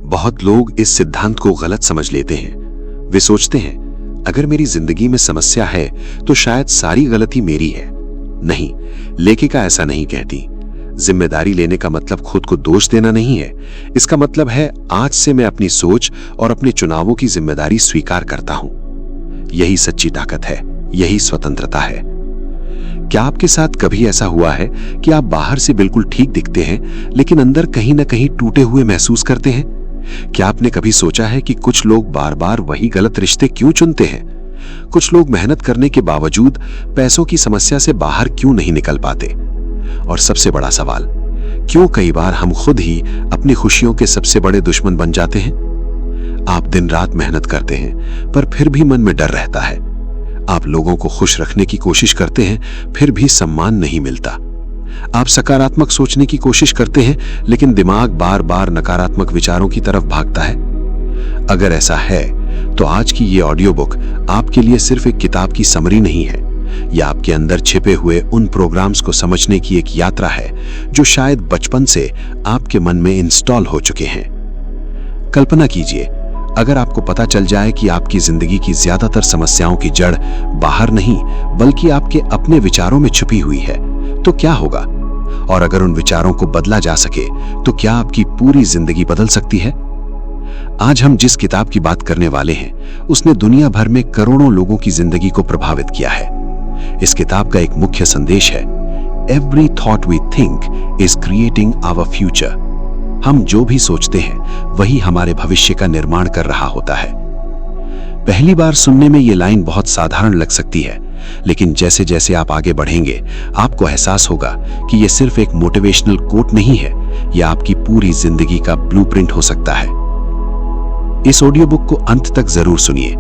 बहुत लोग इस सिद्धांत को गलत समझ लेते हैं। वे सोचते हैं अगर मेरी जिंदगी में समस्या है तो शायद सारी गलती मेरी है। नहीं, लेखिका ऐसा नहीं कहती। जिम्मेदारी लेने का मतलब खुद को दोष देना नहीं है। इसका मतलब है आज से मैं अपनी सोच और अपने चुनावों की जिम्मेदारी स्वीकार करता हूं। यही सच्ची ताकत है, यही स्वतंत्रता है। क्या आपके साथ कभी ऐसा हुआ है कि आप बाहर से बिल्कुल ठीक दिखते हैं लेकिन अंदर कहीं ना कहीं टूटे हुए महसूस करते हैं? क्या आपने कभी सोचा है कि कुछ लोग बार बार वही गलत रिश्ते क्यों चुनते हैं? कुछ लोग मेहनत करने के बावजूद पैसों की समस्या से बाहर क्यों नहीं निकल पाते? और सबसे बड़ा सवाल, क्यों कई बार हम खुद ही अपनी खुशियों के सबसे बड़े दुश्मन बन जाते हैं? आप दिन रात मेहनत करते हैं पर फिर भी मन में डर रहता है। आप लोगों को खुश रखने की कोशिश करते हैं फिर भी सम्मान नहीं मिलता। आप सकारात्मक सोचने की कोशिश करते हैं लेकिन दिमाग बार बार नकारात्मक विचारों की तरफ भागता है। अगर ऐसा है तो आज की ये ऑडियो बुक आपके लिए सिर्फ एक किताब की समरी नहीं है। यह आपके अंदर छिपे हुए उन प्रोग्राम्स को समझने की एक यात्रा है जो शायद बचपन से आपके मन में इंस्टॉल हो चुके हैं। कल्पना कीजिए, अगर आपको पता चल जाए कि आपकी जिंदगी की ज्यादातर समस्याओं की जड़ बाहर नहीं बल्कि आपके अपने विचारों में छुपी हुई है, तो क्या होगा? और अगर उन विचारों को बदला जा सके तो क्या आपकी पूरी जिंदगी बदल सकती है? आज हम जिस किताब की बात करने वाले हैं उसने दुनिया भर में करोड़ों लोगों की जिंदगी को प्रभावित किया है। इस किताब का एक मुख्य संदेश है, every thought we think is creating our future. हम जो भी सोचते हैं वही हमारे भविष्य का निर्माण कर रहा होता है। पहली बार सुनने में यह लाइन बहुत साधारण लग सकती है, लेकिन जैसे जैसे आप आगे बढ़ेंगे आपको एहसास होगा कि यह सिर्फ एक मोटिवेशनल कोट नहीं है, यह आपकी पूरी जिंदगी का ब्लूप्रिंट हो सकता है। इस ऑडियो बुक को अंत तक जरूर सुनिए।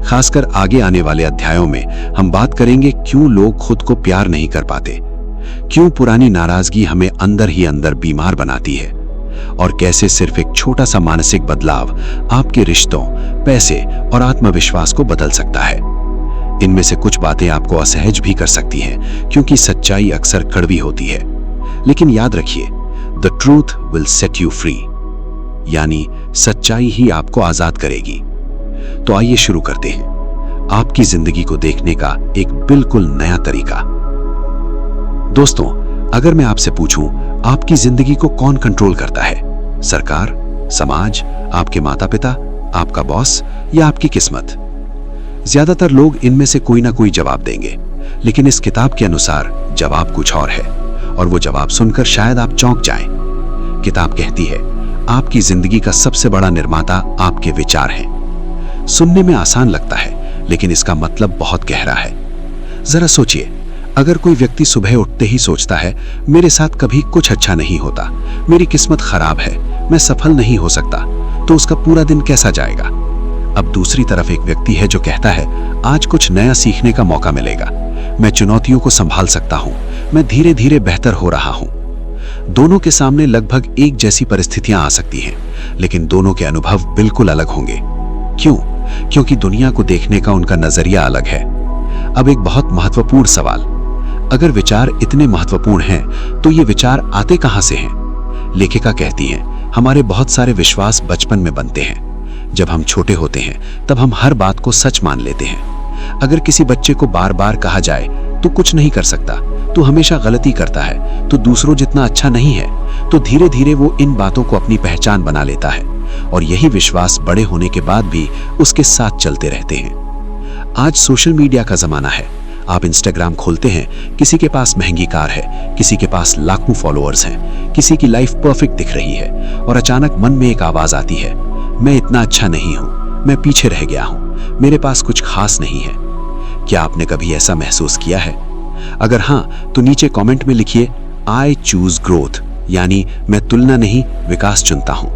खासकर आगे आने वाले अध्यायों में हम बात करेंगे क्यों लोग खुद को प्यार नहीं कर पाते, क्यों पुरानी नाराजगी हमें अंदर ही अंदर बीमार बनाती है, और कैसे सिर्फ एक छोटा सा मानसिक बदलाव आपके रिश्तों, पैसे और आत्मविश्वास को बदल सकता है। इनमें से कुछ बातें आपको असहज भी कर सकती हैं क्योंकि सच्चाई अक्सर कड़वी होती है, लेकिन याद रखिए, the truth will set you free, यानी सच्चाई ही आपको आजाद करेगी। तो आइए शुरू करते हैं आपकी जिंदगी को देखने का एक बिल्कुल नया तरीका। दोस्तों, अगर मैं आपसे पूछूं आपकी जिंदगी को कौन कंट्रोल करता है? सरकार, समाज, आपके माता पिता, आपका बॉस या आपकी किस्मत? ज्यादातर लोग इनमें से कोई ना कोई जवाब देंगे, लेकिन इस किताब के अनुसार जवाब कुछ और है, और वो जवाब सुनकर शायद आप चौंक जाएं। किताब कहती है आपकी जिंदगी का सबसे बड़ा निर्माता आपके विचार हैं। सुनने में आसान लगता है लेकिन इसका मतलब बहुत गहरा है। जरा सोचिए, अगर कोई व्यक्ति सुबह उठते ही सोचता है मेरे साथ कभी कुछ अच्छा नहीं होता, मेरी किस्मत खराब है, मैं सफल नहीं हो सकता, तो उसका पूरा दिन कैसा जाएगा? अब दूसरी तरफ एक व्यक्ति है जो कहता है आज कुछ नया सीखने का मौका मिलेगा, मैं चुनौतियों को संभाल सकता हूं, मैं धीरे धीरे बेहतर हो रहा हूं। दोनों के सामने लगभग एक जैसी परिस्थितियां आ सकती हैं, लेकिन दोनों के अनुभव बिल्कुल अलग होंगे। क्यों? क्योंकि दुनिया को देखने का उनका नजरिया अलग है। अब एक बहुत महत्वपूर्ण सवाल, अगर विचार इतने महत्वपूर्ण हैं तो ये विचार आते कहां से हैं? लेखिका कहती हैं हमारे बहुत सारे विश्वास बचपन में बनते हैं। जब हम छोटे होते हैं तब हम हर बात को सच मान लेते हैं। अगर किसी बच्चे को बार बार कहा जाए तू कुछ नहीं कर सकता, तू हमेशा गलती करता है, तो दूसरों जितना अच्छा नहीं है, तो धीरे धीरे वो इन बातों को अपनी पहचान बना लेता है, और यही विश्वास बड़े होने के बाद भी उसके साथ चलते रहते हैं। आज सोशल मीडिया का जमाना है। आप इंस्टाग्राम खोलते हैं, किसी के पास महंगी कार है, किसी के पास लाखों फॉलोअर्स हैं, किसी की लाइफ परफेक्ट दिख रही है, और अचानक मन में एक आवाज आती है, मैं इतना अच्छा नहीं हूं, मैं पीछे रह गया हूं, मेरे पास कुछ खास नहीं है। क्या आपने कभी ऐसा महसूस किया है? अगर हाँ, तो नीचे कमेंट में लिखिए आई चूज ग्रोथ, यानी मैं तुलना नहीं विकास चुनता हूं।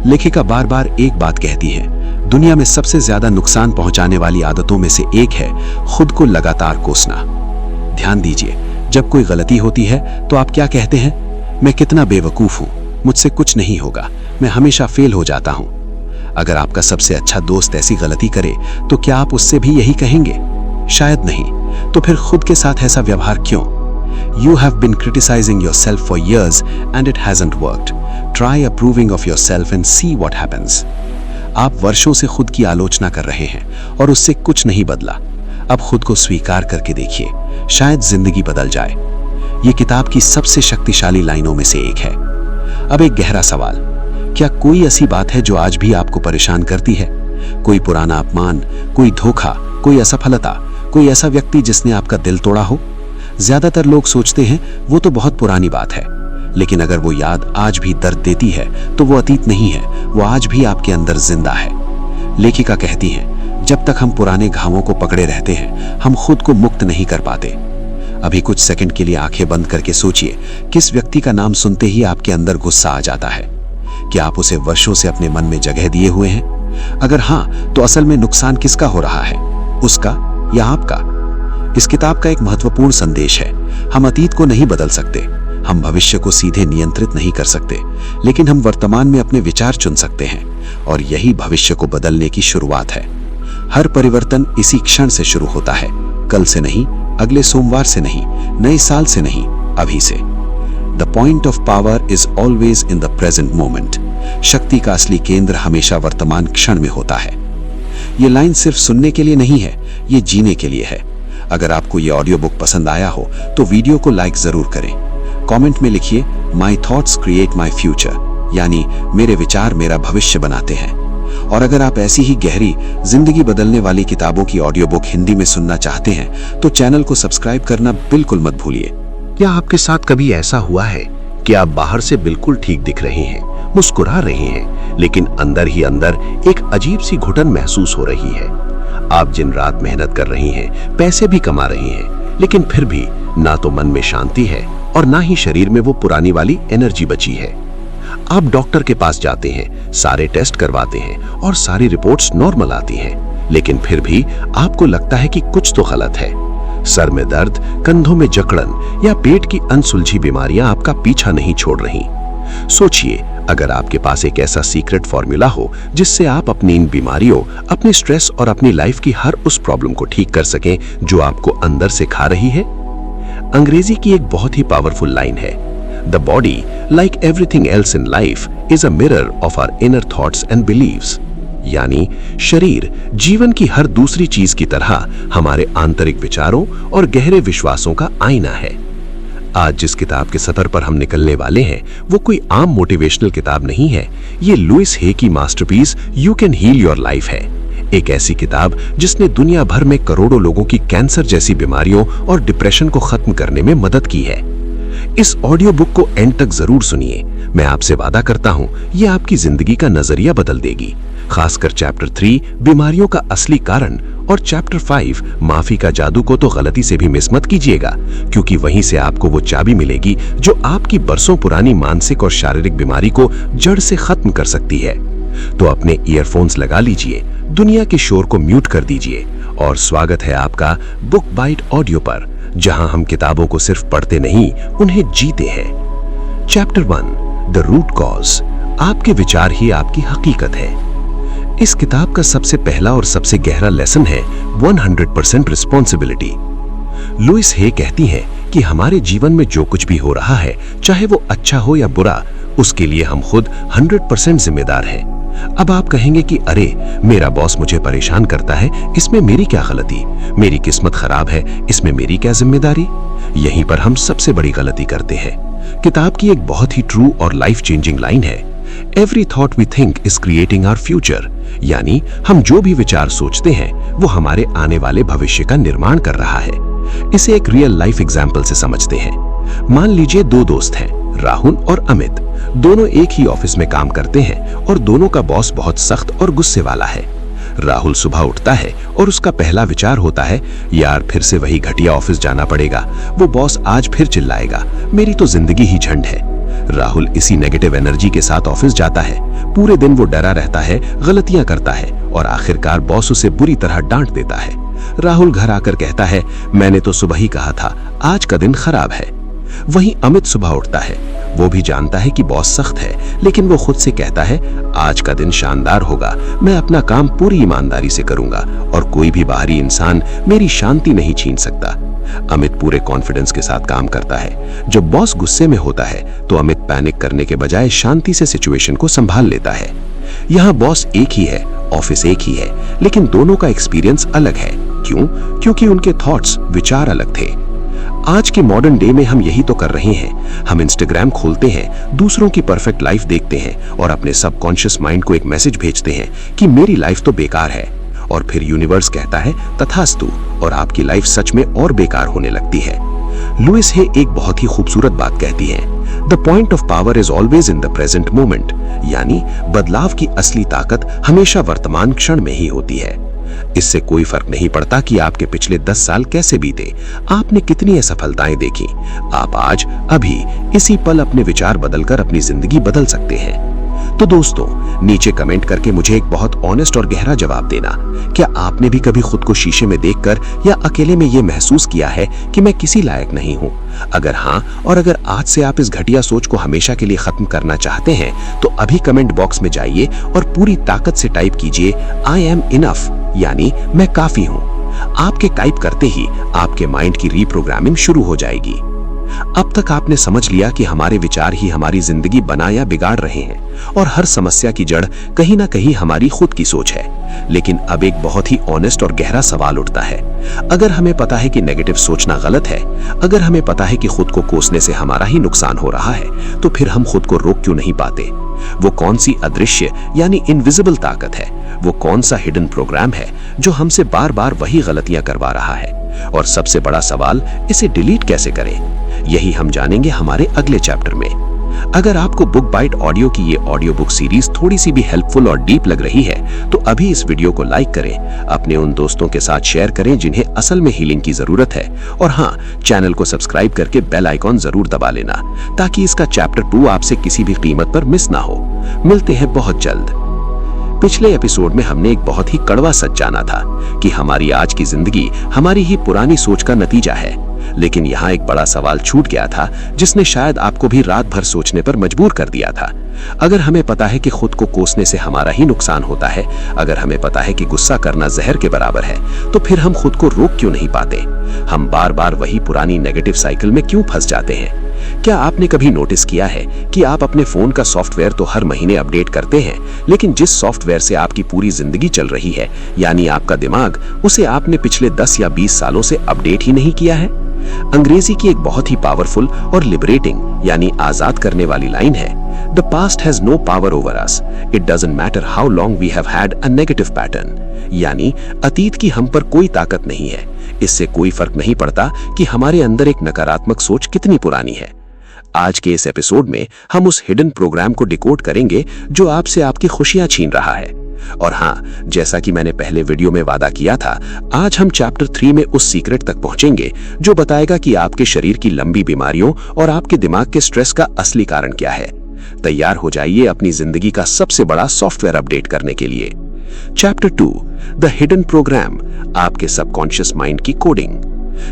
लेखिका बार बार एक बात कहती है, दुनिया में सबसे ज्यादा नुकसान पहुंचाने वाली आदतों में से एक है खुद को लगातार कोसना। ध्यान दीजिए, जब कोई गलती होती है तो आप क्या कहते हैं? मैं कितना बेवकूफ हूं, मुझसे कुछ नहीं होगा, मैं हमेशा फेल हो जाता हूं। अगर आपका सबसे अच्छा दोस्त ऐसी गलती करे तो क्या आप उससे भी यही कहेंगे? शायद नहीं। तो फिर खुद के साथ ऐसा व्यवहार क्यों? You have been criticizing yourself for years and it hasn't worked. Try approving of yourself and see what happens. आप वर्षों से खुद की आलोचना कर रहे हैं और उससे कुछ नहीं बदला। अब खुद को स्वीकार करके देखिए, शायद जिंदगी बदल जाए। ये किताब की सबसे शक्तिशाली लाइनों में से एक है। अब एक गहरा सवाल, क्या कोई ऐसी बात है जो आज भी आपको परेशान करती है? कोई पुराना अपमान, कोई धोखा, कोई असफलता, कोई ऐसा व्यक्ति जिसने आपका दिल तोड़ा हो? ज्यादातर लोग सोचते हैं वो तो बहुत पुरानी बात है, लेकिन अगर वो याद आज भी दर्द देती है तो वो अतीत नहीं है, वो आज भी आपके अंदर जिंदा है। लेखिका कहती हैं, जब तक हम पुराने घावों को पकड़े रहते हैं, हम खुद को मुक्त नहीं कर पाते। अभी कुछ सेकंड के लिए आंखें बंद करके सोचिए, किस व्यक्ति का नाम सुनते ही आपके अंदर गुस्सा आ जाता है? क्या आप उसे वर्षों से अपने मन में जगह दिए हुए हैं? अगर हाँ, तो असल में नुकसान किसका हो रहा है, उसका या आपका? इस किताब का एक महत्वपूर्ण संदेश है, हम अतीत को नहीं बदल सकते, हम भविष्य को सीधे नियंत्रित नहीं कर सकते, लेकिन हम वर्तमान में अपने विचार चुन सकते हैं, और यही भविष्य को बदलने की शुरुआत है। हर परिवर्तन इसी क्षण से शुरू होता है, कल से नहीं, अगले सोमवार से नहीं, नए साल से नहीं, अभी से। The point of power is always in the present moment. शक्ति का असली केंद्र हमेशा वर्तमान क्षण में होता है। ये लाइन सिर्फ सुनने के लिए नहीं है, ये जीने के लिए है। अगर आपको ये ऑडियो बुक पसंद आया हो तो वीडियो को लाइक जरूर करें। कमेंट में लिखिए, my thoughts create my future, यानी मेरे विचार मेरा भविष्य बनाते हैं। और अगर आप ऐसी ही गहरी, जिंदगी बदलने वाली किताबों की ऑडियो बुक हिंदी में सुनना चाहते हैं तो चैनल को सब्सक्राइब करना बिल्कुल मत भूलिए। क्या आपके साथ कभी ऐसा हुआ है कि आप बाहर से बिल्कुल ठीक दिख रहे हैं, मुस्कुरा रहे हैं, लेकिन अंदर ही अंदर एक अजीब सी घुटन महसूस हो रही है? आप दिन रात मेहनत कर रही हैं, पैसे भी कमा रही हैं, लेकिन फिर भी ना तो मन में शांति है और ना ही शरीर में वो पुरानी वाली एनर्जी बची है। आप डॉक्टर के पास जाते हैं, सारे टेस्ट करवाते हैं और सारी रिपोर्ट्स नॉर्मल आती हैं, लेकिन फिर भी आपको लगता है कि कुछ तो गलत है। सर में दर्द, कंधों में जकड़न या पेट की अनसुलझी बीमारियां आपका पीछा नहीं छोड़ रही। सोचिए, अगर आपके पास एक ऐसा सीक्रेट फॉर्मूला हो जिससे आप अपनी इन बीमारियों, अपने स्ट्रेस और अपनी लाइफ की हर उस प्रॉब्लम को ठीक कर सकें जो आपको अंदर से खा रही है। अंग्रेजी की एक बहुत ही पावरफुल लाइन है, the body like everything else in life is a mirror of our inner thoughts and beliefs. यानी शरीर जीवन की हर दूसरी चीज की तरह हमारे आंतरिक विचारों और गहरे विश्वासों का आईना है। आज जिस किताब के सफर पर हम निकलने वाले हैं वो कोई आम मोटिवेशनल किताब नहीं है, ये लुइस हे की masterpiece you can heal your life है। एक ऐसी किताब जिसने दुनिया भर में करोड़ों लोगों की कैंसर जैसी बीमारियों और डिप्रेशन को खत्म करने में मदद की है। इस ऑडियो बुक को एंड तक जरूर सुनिए। मैं आपसे वादा करता हूं ये आपकी जिंदगी का नजरिया बदल देगी, खासकर चैप्टर 3 बीमारियों का असली कारण और चैप्टर 5 माफी का जादू को तो गलती से भी मिस मत कीजिएगा, क्योंकि वहीं से आपको वो चाबी मिलेगी जो आपकी बरसों पुरानी मानसिक और शारीरिक बीमारी को जड़ से खत्म कर सकती है। तो अपने ईयरफोन्स लगा लीजिए, दुनिया के शोर को म्यूट कर दीजिए और स्वागत है आपका बुक बाइट ऑडियो पर, जहां हम किताबों को सिर्फ पढ़ते नहीं, उन्हें जीते हैं। चैप्टर 1, द रूट कॉज, आपके विचार ही आपकी हकीकत है। इस किताब का सबसे पहला और सबसे गहरा लेसन है 100% रिस्पॉन्सिबिलिटी। लुइस हे कहती हैं कि हमारे जीवन में जो कुछ भी हो रहा है, चाहे वो अच्छा हो या बुरा, उसके लिए हम खुद 100% जिम्मेदार हैं। अब आप कहेंगे कि अरे मेरा बॉस मुझे परेशान करता है, इसमें मेरी क्या गलती, मेरी किस्मत खराब है, इसमें मेरी क्या जिम्मेदारी? यहीं पर हम सबसे बड़ी गलती करते हैं। किताब की एक बहुत ही ट्रू और लाइफ चेंजिंग लाइन है, every thought we think is creating our future. यानी हम जो भी विचार सोचते हैं वो हमारे आने वाले भविष्य का निर्माण कर रहा है। इसे एक रियल लाइफ एग्जाम्पल से समझते हैं। मान लीजिए दो दोस्त हैं, राहुल और अमित। दोनों एक ही ऑफिस में काम करते हैं और दोनों का बॉस बहुत सख्त और गुस्से वाला है। राहुल सुबह उठता है और उसका पहला विचार होता है, यार फिर से वही घटिया ऑफिस जाना पड़ेगा, वो बॉस आज फिर चिल्लाएगा, मेरी तो जिंदगी ही झंड है। राहुल इसी नेगेटिव एनर्जी के साथ ऑफिस जाता है। पूरे दिन वो डरा रहता है, गलतियां करता है और आखिरकार बॉस उसे बुरी तरह डांट देता है। राहुल घर आकर कहता है, मैंने तो सुबह ही कहा था, आज का दिन खराब है। वहीं अमित सुबह उठता है, वो भी जानता है कि बॉस सख्त है, लेकिन वो खुद से कहता है, आज का दिन शानदार होगा, मैं अपना काम पूरी ईमानदारी से करूंगा और कोई भी बाहरी इंसान मेरी शांति नहीं छीन सकता। अमित पूरे कॉन्फिडेंस के साथ काम करता है। जब बॉस गुस्से में होता है तो अमित पैनिक करने के बजाय शांति से सिचुएशन को संभाल लेता है। यहाँ बॉस एक ही है, ऑफिस एक ही है, लेकिन दोनों का एक्सपीरियंस अलग है। क्यों? क्योंकि उनके थॉट्स, विचार अलग थे। आज के मॉडर्न डे में हम यही तो कर रहे हैं। हम इंस्टाग्राम खोलते हैं, दूसरों की परफेक्ट लाइफ देखते हैं और अपने सबकॉन्शियस माइंड को एक मैसेज भेजते हैं कि मेरी लाइफ तो बेकार है, और फिर यूनिवर्स कहता है तथास्तु, और आपकी लाइफ सच में और बेकार होने लगती है। लुइस हे एक बहुत ही खूबसूरत बात कहती है, the point of power is always in the present moment, यानी बदलाव की असली ताकत हमेशा वर्तमान क्षण में ही होती है। इससे कोई फर्क नहीं पड़ता कि आपके पिछले 10 साल कैसे बीते, आपने कितनी असफलताएं देखी। आप आज, अभी, इसी पल अपने विचार बदलकर अपनी जिंदगी बदल सकते हैं। तो दोस्तों, नीचे कमेंट करके मुझे एक बहुत ऑनेस्ट और गहरा जवाब देना। क्या आपने भी कभी खुद को शीशे में देखकर या अकेले में ये महसूस किया है कि मैं किसी लायक नहीं हूँ? अगर हाँ, और अगर आज से आप इस घटिया सोच को हमेशा के लिए खत्म करना चाहते हैं, तो अभी कमेंट बॉक्स में जाइए और पूरी ताकत से टाइप कीजिए आई एम इनफ, यानी मैं काफी हूँ। आपके टाइप करते ही आपके माइंड की रीप्रोग्रामिंग शुरू हो जाएगी। अब तक आपने समझ लिया कि हमारे विचार ही हमारी जिंदगी बना या बिगाड़ रहे हैं, और हर समस्या की जड़ कहीं ना कहीं हमारी खुद की सोच है। लेकिन अब एक बहुत ही ऑनेस्ट और गहरा सवाल उठता है, अगर हमें पता है कि नेगेटिव सोचना गलत है, अगर हमें पता है कि खुद को कोसने से हमारा ही नुकसान हो रहा है, तो फिर हम खुद को रोक क्यों नहीं पाते? वो कौन सी अदृश्य यानी इनविजिबल ताकत है, वो कौन सा हिडन प्रोग्राम है जो हमसे बार बार वही गलतियां करवा रहा है? और सबसे बड़ा सवाल, इसे डिलीट कैसे करें? यही हम जानेंगे हमारे अगले चैप्टर में। अगर आपको बुक बाइट ऑडियो की ये ऑडियो बुक सीरीज थोड़ी सी भी हेल्पफुल और डीप लग रही है, तो अभी इस वीडियो को लाइक करें, अपने उन दोस्तों के साथ शेयर करें जिन्हें असल में हीलिंग की जरूरत है, और हाँ, चैनल को सब्सक्राइब करके बेल आइकॉन जरूर दबा लेना, ताकि इसका चैप्टर 2 आपसे किसी भी कीमत पर मिस ना हो। मिलते हैं बहुत जल्द। पिछले एपिसोड में हमने एक बहुत ही कड़वा सच जाना था कि हमारी आज की जिंदगी हमारी ही पुरानी सोच का नतीजा है। लेकिन यहाँ एक बड़ा सवाल छूट गया था, जिसने शायद आपको भी रात भर सोचने पर मजबूर कर दिया था। अगर हमें पता है कि खुद को कोसने से हमारा ही नुकसान होता है, अगर हमें पता है कि गुस्सा करना जहर के बराबर है, तो फिर हम खुद को रोक क्यों नहीं पाते? हम बार बार वही पुरानी नेगेटिव साइकिल में क्यों फंस जाते हैं? क्या आपने कभी नोटिस किया है कि आप अपने फोन का सॉफ्टवेयर तो हर महीने अपडेट करते हैं, लेकिन जिस सॉफ्टवेयर से आपकी पूरी जिंदगी चल रही है, यानी आपका दिमाग, उसे आपने पिछले 10 या 20 सालों से अपडेट ही नहीं किया है? अंग्रेजी की एक बहुत ही पावरफुल और लिबरेटिंग यानी आजाद करने वाली लाइन है, the past has no power over us, it doesn't matter how long we have had a negative pattern, यानी अतीत की हम पर कोई ताकत नहीं है। इससे कोई फर्क नहीं पड़ता कि हमारे अंदर एक नकारात्मक सोच कितनी पुरानी है। आज के इस एपिसोड में हम उस हिडन प्रोग्राम को डिकोड करेंगे जो आपसे आपकी खुशियां छीन रहा है। और हाँ, जैसा कि मैंने पहले वीडियो में वादा किया था, आज हम चैप्टर 3 में उस सीक्रेट तक पहुंचेंगे जो बताएगा कि आपके शरीर की लंबी बीमारियों और आपके दिमाग के स्ट्रेस का असली कारण क्या है। तैयार हो जाइए अपनी जिंदगी का सबसे बड़ा सॉफ्टवेयर अपडेट करने के लिए। चैप्टर 2, द हिडन प्रोग्राम, आपके सबकॉन्शियस माइंड की कोडिंग।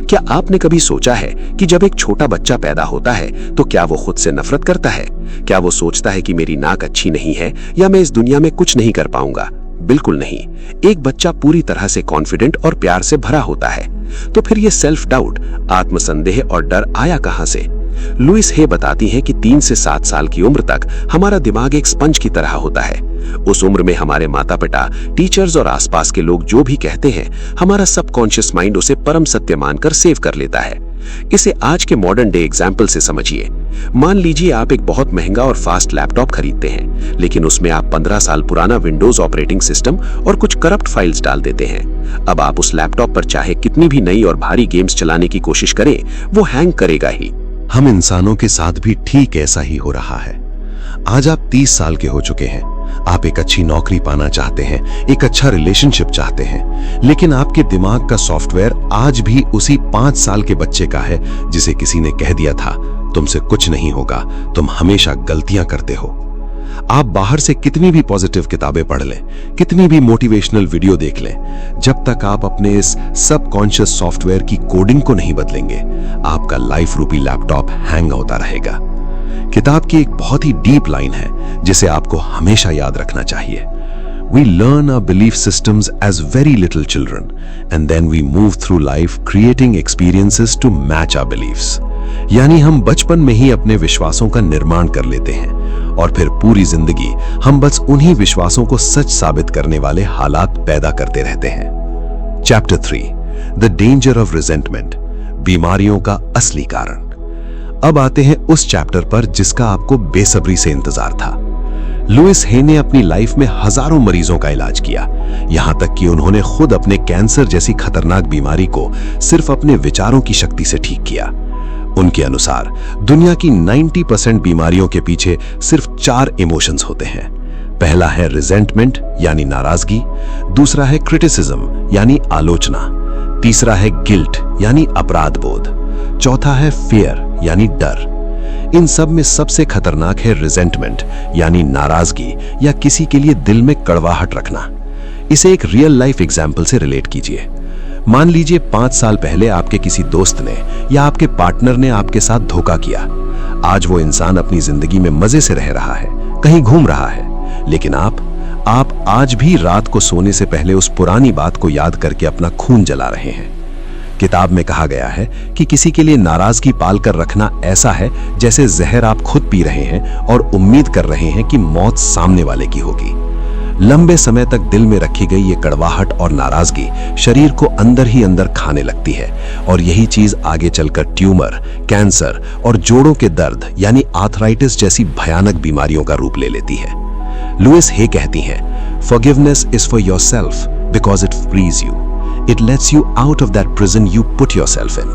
क्या आपने कभी सोचा है कि जब एक छोटा बच्चा पैदा होता है तो क्या वो खुद से नफरत करता है? क्या वो सोचता है कि मेरी नाक अच्छी नहीं है या मैं इस दुनिया में कुछ नहीं कर पाऊंगा? बिल्कुल नहीं। एक बच्चा पूरी तरह से कॉन्फिडेंट और प्यार से भरा होता है। तो फिर ये सेल्फ डाउट, आत्मसंदेह और डर आया कहां से? लुइस हे बताती हैं कि 3 से 7 साल की उम्र तक हमारा दिमाग एक स्पंज की तरह होता है। उस उम्र में हमारे माता पिता, टीचर्स और आसपास के लोग जो भी कहते हैं, हमारा सबकॉन्शियस माइंड उसे परम सत्य मानकर सेव कर लेता है। इसे आज के मॉडर्न डे एग्जाम्पल से समझिए। मान लीजिए आप एक बहुत महंगा और फास्ट लैपटॉप खरीदते हैं, लेकिन उसमें आप 15 साल पुराना विंडोज ऑपरेटिंग सिस्टम और कुछ करप्ट फाइल्स डाल देते हैं। अब आप उस लैपटॉप पर चाहे कितनी भी नई और भारी गेम्स चलाने की कोशिश करें, वो हैंग करेगा ही। हम इंसानों के साथ भी ठीक ऐसा ही हो रहा है। आज आप 30 साल के हो चुके हैं। आप एक अच्छी नौकरी पाना चाहते हैं, एक अच्छा रिलेशनशिप चाहते हैं, लेकिन आपके दिमाग का सॉफ्टवेयर आज भी उसी 5 साल के बच्चे का है जिसे किसी ने कह दिया था, तुमसे कुछ नहीं होगा, तुम हमेशा गलतियां करते हो। आप बाहर से कितनी भी पॉजिटिव किताबें पढ़ लें, कितनी भी मोटिवेशनल वीडियो देख लें, जब तक आप अपने इस सबकॉन्शियस सॉफ्टवेयर की कोडिंग को नहीं बदलेंगे, आपका लाइफ रूपी लैपटॉप हैंग होता रहेगा। किताब की एक बहुत ही डीप लाइन है जिसे आपको हमेशा याद रखना चाहिए। We learn our belief systems as very little children, and then we move through life creating experiences to match our beliefs. यानी हम बचपन में ही अपने विश्वासों का निर्माण कर लेते हैं और फिर पूरी जिंदगी हम बस उन्हीं विश्वासों को सच साबित करने वाले हालात पैदा करते रहते हैं। Chapter 3, the danger of resentment, बीमारियों का असली कारण। अब आते हैं उस चैप्टर पर जिसका आपको बेसब्री से इंतजार था। लुइस हे ने अपनी लाइफ में हजारों मरीजों का इलाज किया, यहां तक कि उन्होंने खुद अपने कैंसर जैसी खतरनाक बीमारी को सिर्फ अपने विचारों की शक्ति से ठीक किया। उनके अनुसार दुनिया की 90% बीमारियों के पीछे सिर्फ 4 इमोशंस होते हैं। पहला है रिजेंटमेंट यानी नाराजगी, दूसरा है क्रिटिसिज्म यानी आलोचना, तीसरा है गिल्ट यानी अपराध बोध, चौथा है फियर यानी डर। इन सब में सबसे खतरनाक है रिजेंटमेंट यानी नाराजगी या किसी के लिए दिल में कड़वाहट रखना। इसे एक रियल लाइफ एग्जाम्पल से रिलेट कीजिए। मान लीजिए 5 साल पहले आपके किसी दोस्त ने या आपके पार्टनर ने आपके साथ धोखा किया। आज वो इंसान अपनी जिंदगी में मजे से रह रहा है, कहीं घूम रहा है, लेकिन आप आज भी रात को सोने से पहले उस पुरानी बात को याद करके अपना खून जला रहे हैं। किताब में कहा गया है कि किसी के लिए नाराजगी पाल कर रखना ऐसा है जैसे जहर आप खुद पी रहे हैं और उम्मीद कर रहे हैं कि मौत सामने वाले की होगी। लंबे समय तक दिल में रखी गई ये कड़वाहट और नाराजगी शरीर को अंदर ही अंदर खाने लगती है और यही चीज आगे चलकर ट्यूमर, कैंसर और जोड़ों के दर्द यानी आर्थराइटिस जैसी भयानक बीमारियों का रूप ले लेती है। लुइस हे कहती हैं, Forgiveness is for yourself because it frees you. It lets you out of that prison you put yourself in.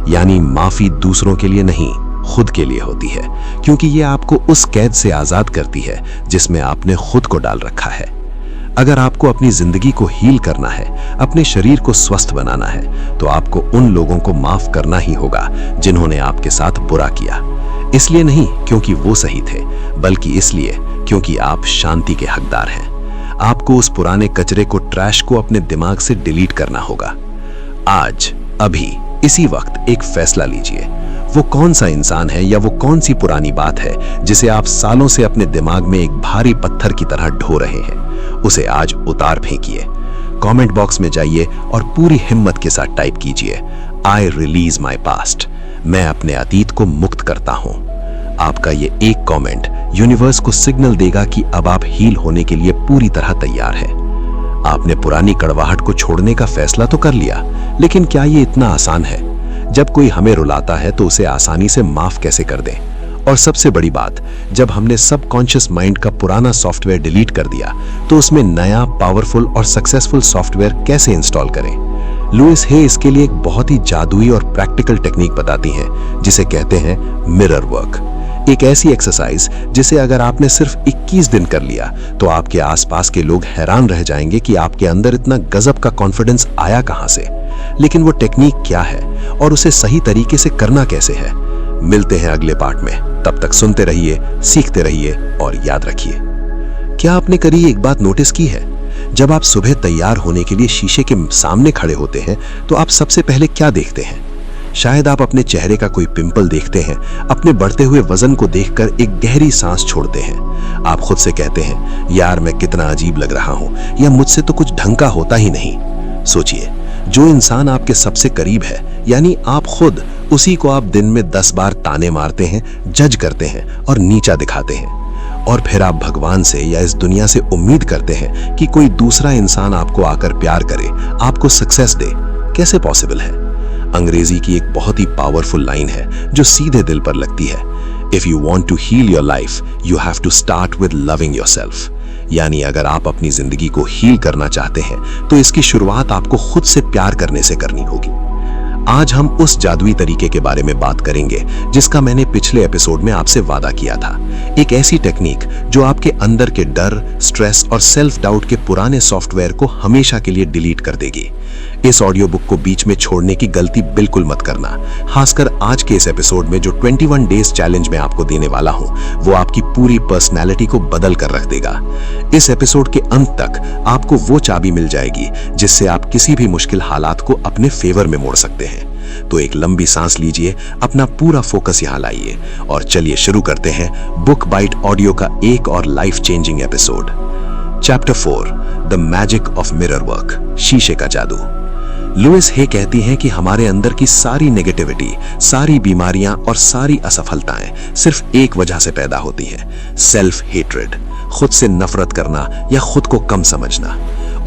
यानी माफी दूसरों के लिए नहीं, खुद के लिए होती है, क्योंकि ये आपको उस कैद से आजाद करती है जिसमें आपने खुद को डाल रखा है। अगर आपको अपनी जिंदगी को हील करना है, अपने शरीर को स्वस्थ बनाना है, तो आपको उन लोगों को माफ करना ही होगा जिन्होंने आपके साथ बुरा किया। इसलिए नहीं क्योंकि वो सही थे, बल्कि इसलिए क्योंकि आप शांति के हकदार हैं। आपको उस पुराने कचरे को, ट्रैश को अपने दिमाग से डिलीट करना होगा। आज, अभी, इसी वक्त एक फैसला लीजिए। वो कौन सा इंसान है या वो कौन सी पुरानी बात है जिसे आप सालों से अपने दिमाग में एक भारी पत्थर की तरह ढो रहे हैं, उसे आज उतार फेंकिए। कमेंट बॉक्स में जाइए और पूरी हिम्मत के साथ टाइप कीजिए, आई रिलीज माई पास्ट, मैं अपने अतीत को मुक्त करता हूं। आपका ये एक कमेंट यूनिवर्स को सिग्नल देगा कि अब आप हील होने के लिए पूरी तरह तैयार हैं। आपने पुरानी कड़वाहट को छोड़ने का फैसला तो कर लिया, लेकिन क्या ये इतना आसान है? जब कोई हमें रुलाता है तो उसे आसानी से माफ कैसे कर दें? और सबसे बड़ी बात, जब हमने सबकॉन्शियस माइंड का पुराना सॉफ्टवेयर डिलीट कर दिया तो उसमें नया, पावरफुल और सक्सेसफुल सॉफ्टवेयर कैसे इंस्टॉल करें? लुइस हे इसके लिए एक बहुत ही जादुई और प्रैक्टिकल टेक्निक बताती हैं, जिसे कहते हैं मिरर वर्क। एक ऐसी एक्सरसाइज जिसे अगर आपने सिर्फ 21 दिन कर लिया तो आपके आसपास के लोग हैरान रह जाएंगे कि आपके अंदर इतना गजब का कॉन्फिडेंस आया कहां से। लेकिन वो टेक्निक क्या है और उसे सही तरीके से करना कैसे है? मिलते हैं अगले पार्ट में। तब तक सुनते रहिए, सीखते रहिए और याद रखिए। क्या आपने कभी एक बात नोटिस की है? जब आप सुबह तैयार होने के लिए शीशे के सामने खड़े होते हैं तो आप सबसे पहले क्या देखते हैं? शायद आप अपने चेहरे का कोई पिंपल देखते हैं, अपने बढ़ते हुए वजन को देखकर एक गहरी सांस छोड़ते हैं। आप खुद से कहते हैं, यार मैं कितना अजीब लग रहा हूं, या मुझसे तो कुछ ढंग का होता ही नहीं। सोचिए, जो इंसान आपके सबसे करीब है, यानी आप खुद, उसी को आप दिन में 10 बार ताने मारते हैं, जज करते हैं और नीचा दिखाते हैं। और फिर आप भगवान से या इस दुनिया से उम्मीद करते हैं कि कोई दूसरा इंसान आपको आकर प्यार करे, आपको सक्सेस दे। कैसे पॉसिबल है? अंग्रेजी की एक बहुत ही पावरफुल लाइन है जो सीधे दिल पर लगती है, if you want to heal your life you have to start with loving yourself. यानी अगर आप अपनी जिंदगी को हील करना चाहते हैं तो इसकी शुरुआत आपको खुद से प्यार करने से करनी होगी। आज हम उस जादुई तरीके के बारे में बात करेंगे जिसका मैंने पिछले एपिसोड में आपसे वादा किया था। एक ऐसी टेक्निक जो आपके अंदर के डर, स्ट्रेस और सेल्फ डाउट के पुराने सॉफ्टवेयर को हमेशा के लिए डिलीट कर देगी। इस ऑडियो बुक को बीच में छोड़ने की गलती बिल्कुल मत करना। खासकर आज के इस एपिसोड में जो 21 डेज चैलेंज मैं आपको देने वाला हूं, वो आपकी पूरी पर्सनैलिटी को बदल कर रख देगा। इस एपिसोड के अंत तक आपको वो चाबी मिल जाएगी जिससे आप किसी भी मुश्किल हालात को अपने फेवर में मोड़ सकते हैं। तो एक लंबी सांस लीजिए, अपना पूरा फोकस यहाँ लाइए और चलिए शुरू करते हैं बुक बाइट ऑडियो का एक और life changing episode. Chapter 4 the magic of mirror work, शीशे का जादू। लुइस हे कहती हैं कि हमारे अंदर की सारी नेगेटिविटी, सारी बीमारियां और सारी असफलताएं सिर्फ एक वजह से पैदा होती हैं, सेल्फ हेट्रेड, खुद से नफरत करना या खुद को कम समझना।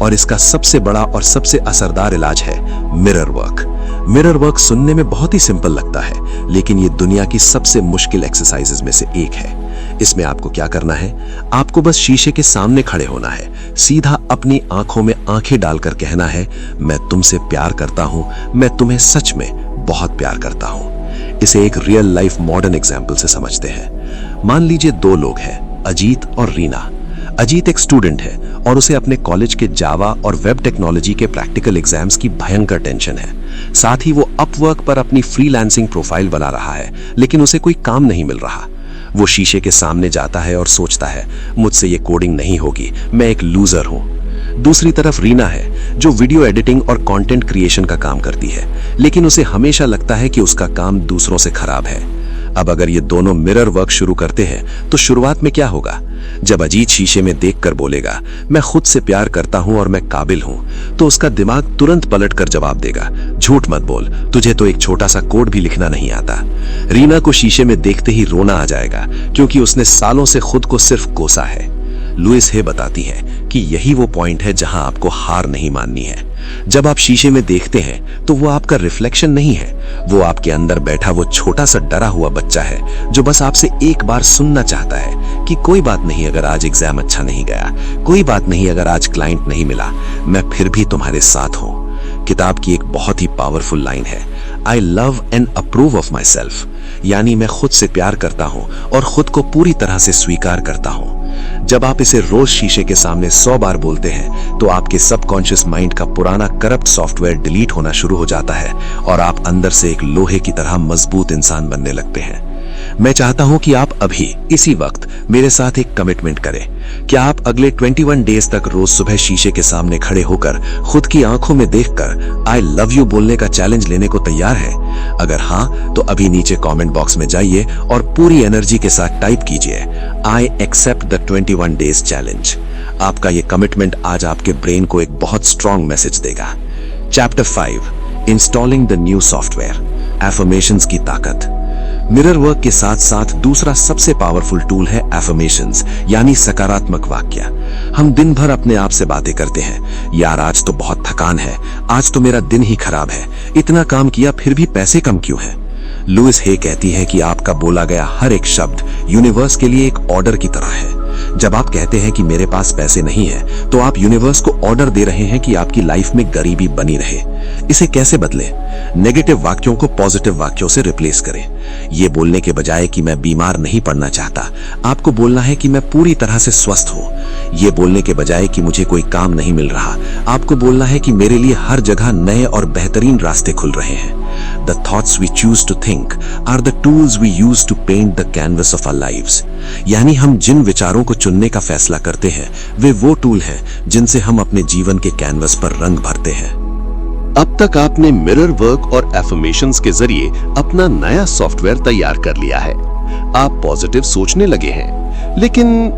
और इसका सबसे बड़ा और सबसे असरदार इलाज है मिरर वर्क। मिरर वर्क सुनने में बहुत ही सिंपल लगता है, लेकिन ये दुनिया की सबसे मुश्किल एक्सरसाइजेज में से एक है। इसमें आपको क्या करना है? आपको बस शीशे के सामने खड़े होना है, सीधा अपनी आंखों में आंखें डालकर कहना है, मैं तुमसे प्यार करता हूं, मैं तुम्हें सच में बहुत प्यार करता हूं। इसे एक रियल लाइफ मॉडर्न एग्जाम्पल से समझते हैं। मान लीजिए दो लोग हैं, अजीत और रीना। अजीत एक स्टूडेंट है और उसे अपने कॉलेज के जावा और वेब टेक्नोलॉजी के प्रैक्टिकल एग्जाम्स की भयंकर टेंशन है। साथ ही वो अपवर्क पर अपनी फ्रीलांसिंग प्रोफाइल बना रहा है, लेकिन उसे कोई काम नहीं मिल रहा। वो शीशे के सामने जाता है और सोचता है, मुझसे ये कोडिंग नहीं होगी, मैं एक लूजर हूं। दूसरी तरफ रीना है, जो वीडियो एडिटिंग और कंटेंट क्रिएशन का काम करती है, लेकिन उसे हमेशा लगता है कि उसका काम दूसरों से खराब है। अब अगर ये दोनों मिरर वर्क शुरू करते हैं तो शुरुआत में क्या होगा? जब अजीत शीशे में देखकर बोलेगा, मैं खुद से प्यार करता हूं और मैं काबिल हूं, तो उसका दिमाग तुरंत पलटकर जवाब देगा, झूठ मत बोल, तुझे तो एक छोटा सा कोड भी लिखना नहीं आता। रीना को शीशे में देखते ही रोना आ जाएगा, क्योंकि उसने सालों से खुद को सिर्फ कोसा है। लुइस हे बताती है कि यही वो पॉइंट है जहां आपको हार नहीं माननी है। जब आप शीशे में देखते हैं तो वो आपका रिफ्लेक्शन नहीं है, वो आपके अंदर बैठा वो छोटा सा डरा हुआ बच्चा है, जो बस आपसे एक बार सुनना चाहता है कि कोई बात नहीं अगर आज एग्जाम अच्छा नहीं गया, कोई बात नहीं अगर आज क्लाइंट नहीं मिला, मैं फिर भी तुम्हारे साथ हूं। किताब की एक बहुत ही पावरफुल लाइन है, I love and approve of my self, यानी मैं खुद से प्यार करता हूं और खुद को पूरी तरह से स्वीकार करता हूं। जब आप इसे रोज शीशे के सामने 100 बार बोलते हैं तो आपके सबकॉन्शियस माइंड का पुराना करप्ट सॉफ्टवेयर डिलीट होना शुरू हो जाता है और आप अंदर से एक लोहे की तरह मजबूत इंसान बनने लगते हैं। मैं चाहता हूं कि आप अभी इसी वक्त मेरे साथ एक कमिटमेंट करें। क्या आप अगले 21 डेज तक रोज सुबह शीशे के सामने खड़े होकर खुद की आंखों में देखकर आई लव यू बोलने का चैलेंज लेने को तैयार हैं? अगर हाँ, तो अभी नीचे कमेंट बॉक्स में जाइए और पूरी एनर्जी के साथ टाइप कीजिए, I accept the 21 days challenge. आपका ये कमिटमेंट आज आपके ब्रेन को एक बहुत स्ट्रॉन्ग मैसेज देगा। Chapter 5 installing the new software, affirmations की ताकत। मिरर वर्क के साथ साथ दूसरा सबसे पावरफुल टूल है एफर्मेशंस, यानी सकारात्मक वाक्य। हम दिन भर अपने आप से बातें करते हैं, यार आज तो बहुत थकान है, आज तो मेरा दिन ही खराब है, इतना काम किया फिर भी पैसे कम क्यों है? लुइस हे कहती है कि आपका बोला गया हर एक शब्द यूनिवर्स के लिए एक ऑर्डर की तरह है। जब आप कहते हैं कि मेरे पास पैसे नहीं है, तो आप यूनिवर्स को ऑर्डर दे रहे हैं कि आपकी लाइफ में गरीबी बनी रहे। इसे कैसे बदलें? नेगेटिव वाक्यों को पॉजिटिव वाक्यों से रिप्लेस करें। ये बोलने के बजाय कि मैं बीमार नहीं पड़ना चाहता, आपको बोलना है कि मैं पूरी तरह से स्वस्थ हूँ। ये बोलने के बजाय कि मुझे कोई काम नहीं मिल रहा, आपको बोलना है कि मेरे लिए हर जगह नए और बेहतरीन रास्ते खुल रहे हैं। The thoughts we choose to think are the tools we use to paint the canvas of our lives. यानी हम जिन विचारों को चुनने का फैसला करते हैं, वे वो टूल हैं जिनसे हम अपने जीवन के कैनवस पर रंग भरते हैं। अब तक आपने मिरर वर्क और एफर्मेशंस के जरिए अपना नया सॉफ्टवेयर तैयार कर लिया है। आप पॉजिटिव सोचने लगे हैं, लेकिन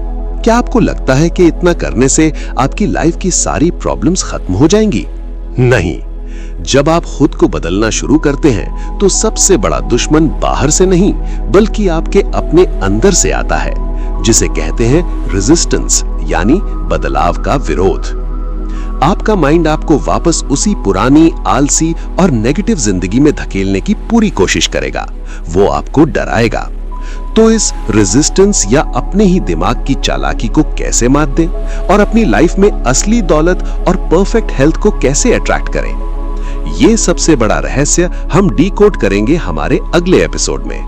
क्या आपको लगता है कि इतना करने से आपकी लाइफ की सारी प्रॉब्लम्स खत्म हो जाएंगी? नहीं। जब आप खुद को बदलना शुरू करते हैं तो सबसे बड़ा दुश्मन बाहर से नहीं बल्कि आपके अपने अंदर से आता है, जिसे कहते हैं रेजिस्टेंस, यानी बदलाव का विरोध। आपका माइंड आपको वापस उसी पुरानी, आलसी और नेगेटिव जिंदगी में धकेलने की पूरी कोशिश करेगा। वो आपको डराएगा। तो इस रेजिस्टेंस या अपने ही दिमाग की चालाकी को कैसे मात दें और अपनी लाइफ में असली दौलत और परफेक्ट हेल्थ को कैसे अट्रैक्ट करें, ये सबसे बड़ा रहस्य हम डीकोड करेंगे हमारे अगले एपिसोड में।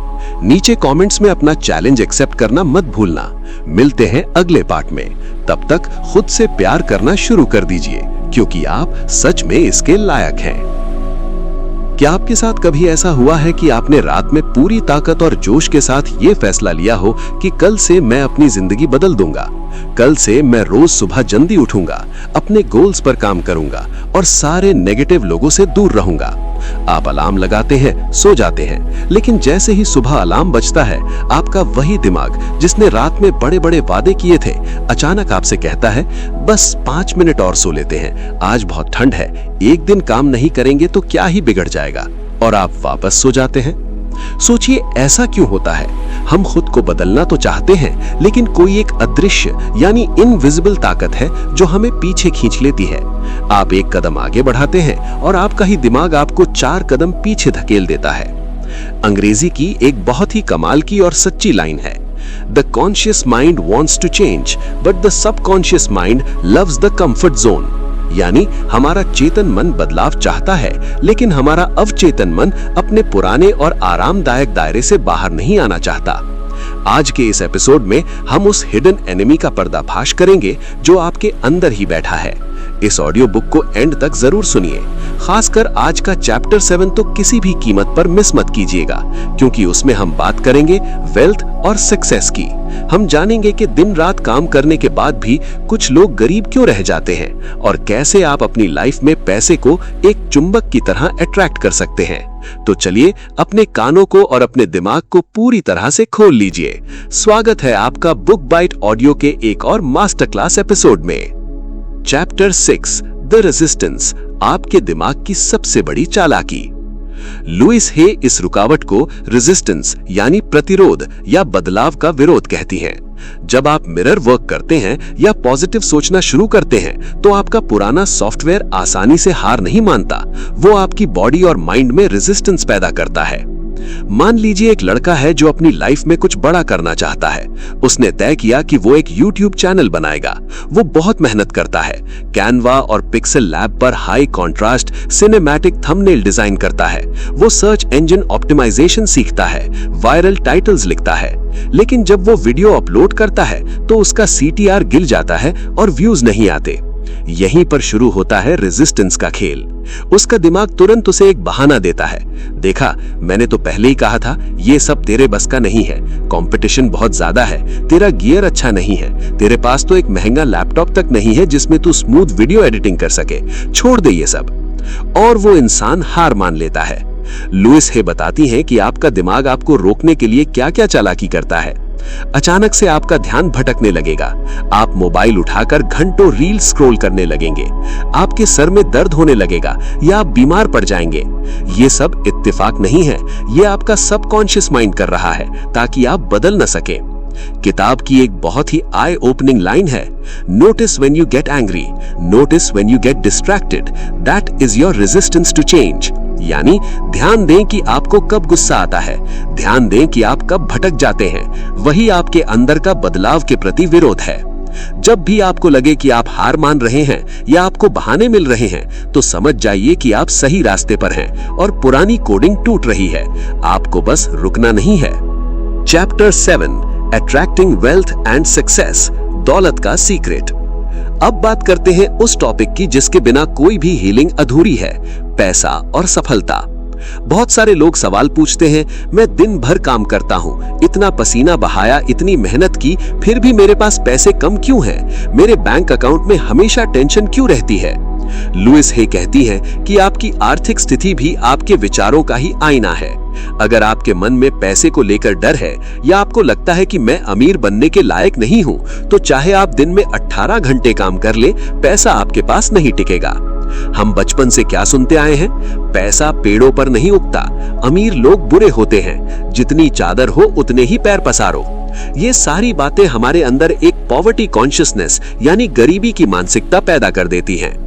नीचे कमेंट्स में अपना चैलेंज एक्सेप्ट करना मत भूलना। मिलते हैं अगले पार्ट में। तब तक खुद से प्यार करना शुरू कर दीजिए, क्योंकि आप सच में इसके लायक हैं। क्या आपके साथ कभी ऐसा हुआ है कि आपने रात में पूरी ताकत और जोश के साथ ये फैसला लिया हो कि कल से मैं अपनी जिंदगी बदल दूंगा, कल से मैं रोज सुबह जल्दी उठूंगा, अपने गोल्स पर काम करूंगा और सारे नेगेटिव लोगों से दूर रहूंगा? आप अलार्म लगाते हैं, सो जाते हैं, लेकिन जैसे ही सुबह अलार्म बजता है, आपका वही दिमाग जिसने रात में बड़े बड़े वादे किए थे, अचानक आपसे कहता है बस 5 मिनट और सो लेते हैं, आज बहुत ठंड है, एक दिन काम नहीं करेंगे तो क्या ही बिगड़ जाएगा, और आप वापस सो जाते हैं। सोचिए ऐसा क्यों होता है? हम खुद को बदलना तो चाहते हैं, लेकिन कोई एक अदृश्य यानी इनविजिबल ताकत है जो हमें पीछे खींच लेती है। आप एक कदम आगे बढ़ाते हैं और आपका ही दिमाग आपको 4 कदम पीछे धकेल देता है। अंग्रेजी की एक बहुत ही कमाल की और सच्ची लाइन है, the conscious mind wants to change but the subconscious mind loves the comfort zone. यानी हमारा चेतन मन बदलाव चाहता है, लेकिन हमारा अवचेतन मन अपने पुराने और आरामदायक दायरे से बाहर नहीं आना चाहता। आज के इस एपिसोड में हम उस हिडन एनिमी का पर्दाफाश करेंगे जो आपके अंदर ही बैठा है। इस ऑडियो बुक को एंड तक जरूर सुनिए, खासकर आज का चैप्टर 7 तो किसी भी कीमत पर मिस मत कीजिएगा, क्योंकि उसमें हम बात करेंगे वेल्थ और सक्सेस की। हम जानेंगे कि दिन रात काम करने के बाद भी कुछ लोग गरीब क्यों रह जाते हैं और कैसे आप अपनी लाइफ में पैसे को एक चुंबक की तरह अट्रैक्ट कर सकते हैं। तो चलिए अपने कानों को और अपने दिमाग को पूरी तरह से खोल लीजिए। स्वागत है आपका बुक बाइट ऑडियो के एक और मास्टर क्लास एपिसोड में। चैप्टर 6 द रेजिस्टेंस, आपके दिमाग की सबसे बड़ी चालाकी। लुइस हे इस रुकावट को रेजिस्टेंस यानी प्रतिरोध या बदलाव का विरोध कहती हैं। जब आप मिरर वर्क करते हैं या पॉजिटिव सोचना शुरू करते हैं, तो आपका पुराना सॉफ्टवेयर आसानी से हार नहीं मानता, वो आपकी बॉडी और माइंड में रेजिस्टेंस पैदा करता है। मान लीजिए एक लड़का है जो अपनी लाइफ में कुछ बड़ा करना चाहता है। उसने तय किया कि वो एक YouTube चैनल बनाएगा। वो बहुत मेहनत करता है, कैनवा और पिक्सेल लैब पर high contrast cinematic thumbnail design करता है। वो सर्च इंजन ऑप्टिमाइजेशन सीखता है, वायरल टाइटल्स लिखता है। लेकिन जब वो वीडियो अपलोड करता है तो उसका CTR गिर जाता है और व्यूज नहीं आते। यहीं पर शुरू होता है रेजिस्टेंस का खेल। उसका दिमाग तुरंत उसे एक बहाना देता है, देखा मैंने तो पहले ही कहा था ये सब तेरे बस का नहीं है, कंपटीशन बहुत ज्यादा है, तेरा गियर अच्छा नहीं है, तेरे पास तो एक महंगा लैपटॉप तक नहीं है जिसमें तू स्मूथ वीडियो एडिटिंग कर सके, छोड़ दे ये सब। और वो इंसान हार मान लेता है। लुइस हे बताती हैं कि आपका दिमाग आपको रोकने के लिए क्या क्या चालाकी करता है। अचानक से आपका ध्यान भटकने लगेगा, आप मोबाइल उठाकर घंटों रील स्क्रॉल करने लगेंगे, आपके सर में दर्द होने लगेगा या आप बीमार पड़ जाएंगे। ये सब इत्तेफाक नहीं है, ये आपका सबकॉन्शियस माइंड कर रहा है ताकि आप बदल न सके। किताब की एक बहुत ही आई ओपनिंग लाइन है, notice when you get angry, notice when you get distracted, that is your resistance to change. यानी ध्यान दें कि आपको कब गुस्सा आता है, ध्यान दें कि आप कब भटक जाते हैं, वही आपके अंदर का बदलाव के प्रति विरोध है। जब भी आपको लगे कि आप हार मान रहे हैं या आपको बहाने मिल रहे हैं, तो समझ जाइए कि आप सही रास्ते पर हैं और पुरानी कोडिंग टूट रही है, आपको बस रुकना नहीं है। Chapter 7 attracting wealth and success, दौलत का सीक्रेट। अब बात करते हैं उस टॉपिक की जिसके बिना कोई भी हीलिंग अधूरी है, पैसा और सफलता। बहुत सारे लोग सवाल पूछते हैं, मैं दिन भर काम करता हूँ, इतना पसीना बहाया, इतनी मेहनत की, फिर भी मेरे पास पैसे कम क्यों हैं? मेरे बैंक अकाउंट में हमेशा टेंशन क्यों रहती है? लुइस हे कहती हैं कि आपकी आर्थिक स्थिति भी आपके विचारों का ही आईना है। अगर आपके मन में पैसे को लेकर डर है या आपको लगता है कि मैं अमीर बनने के लायक नहीं हूं, तो चाहे आप दिन में 18 घंटे काम कर ले, पैसा आपके पास नहीं टिकेगा। हम बचपन से क्या सुनते आए हैं? पैसा पेड़ों पर नहीं उगता, अमीर लोग बुरे होते हैं, जितनी चादर हो उतने ही पैर पसारो। ये सारी बातें हमारे अंदर एक पॉवर्टी कॉन्शियसनेस यानी गरीबी की मानसिकता पैदा कर देती हैं।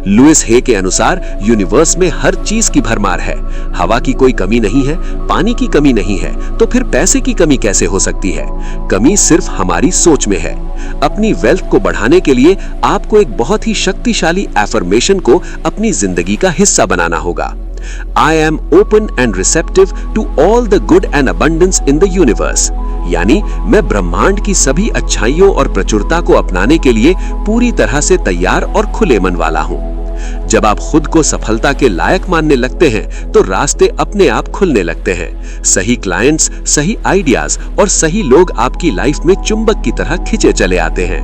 लुइस हे के अनुसार यूनिवर्स में हर चीज की भरमार है, हवा की कोई कमी नहीं है, पानी की कमी नहीं है, तो फिर पैसे की कमी कैसे हो सकती है? कमी सिर्फ हमारी सोच में है। अपनी वेल्थ को बढ़ाने के लिए आपको एक बहुत ही शक्तिशाली एफर्मेशन को अपनी जिंदगी का हिस्सा बनाना होगा। I am open and receptive to all the good and abundance in the universe। यानी मैं ब्रह्मांड की सभी अच्छाइयों और प्रचुरता को अपनाने के लिए पूरी तरह से तैयार और खुले मन वाला हूँ। जब आप खुद को सफलता के लायक मानने लगते हैं, तो रास्ते अपने आप खुलने लगते हैं। सही क्लाइंट्स, सही आइडियाज और सही लोग आपकी लाइफ में चुंबक की तरह खिंचे चले आते हैं।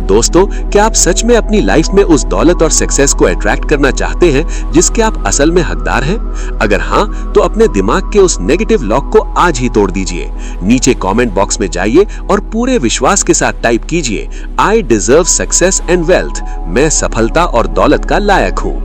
दोस्तों, क्या आप सच में अपनी लाइफ में उस दौलत और सक्सेस को अट्रैक्ट करना चाहते हैं जिसके आप असल में हकदार हैं? अगर हाँ, तो अपने दिमाग के उस नेगेटिव लॉक को आज ही तोड़ दीजिए। नीचे कमेंट बॉक्स में जाइए और पूरे विश्वास के साथ टाइप कीजिए, I deserve success and wealth. मैं सफलता और दौलत का लायक हूँ।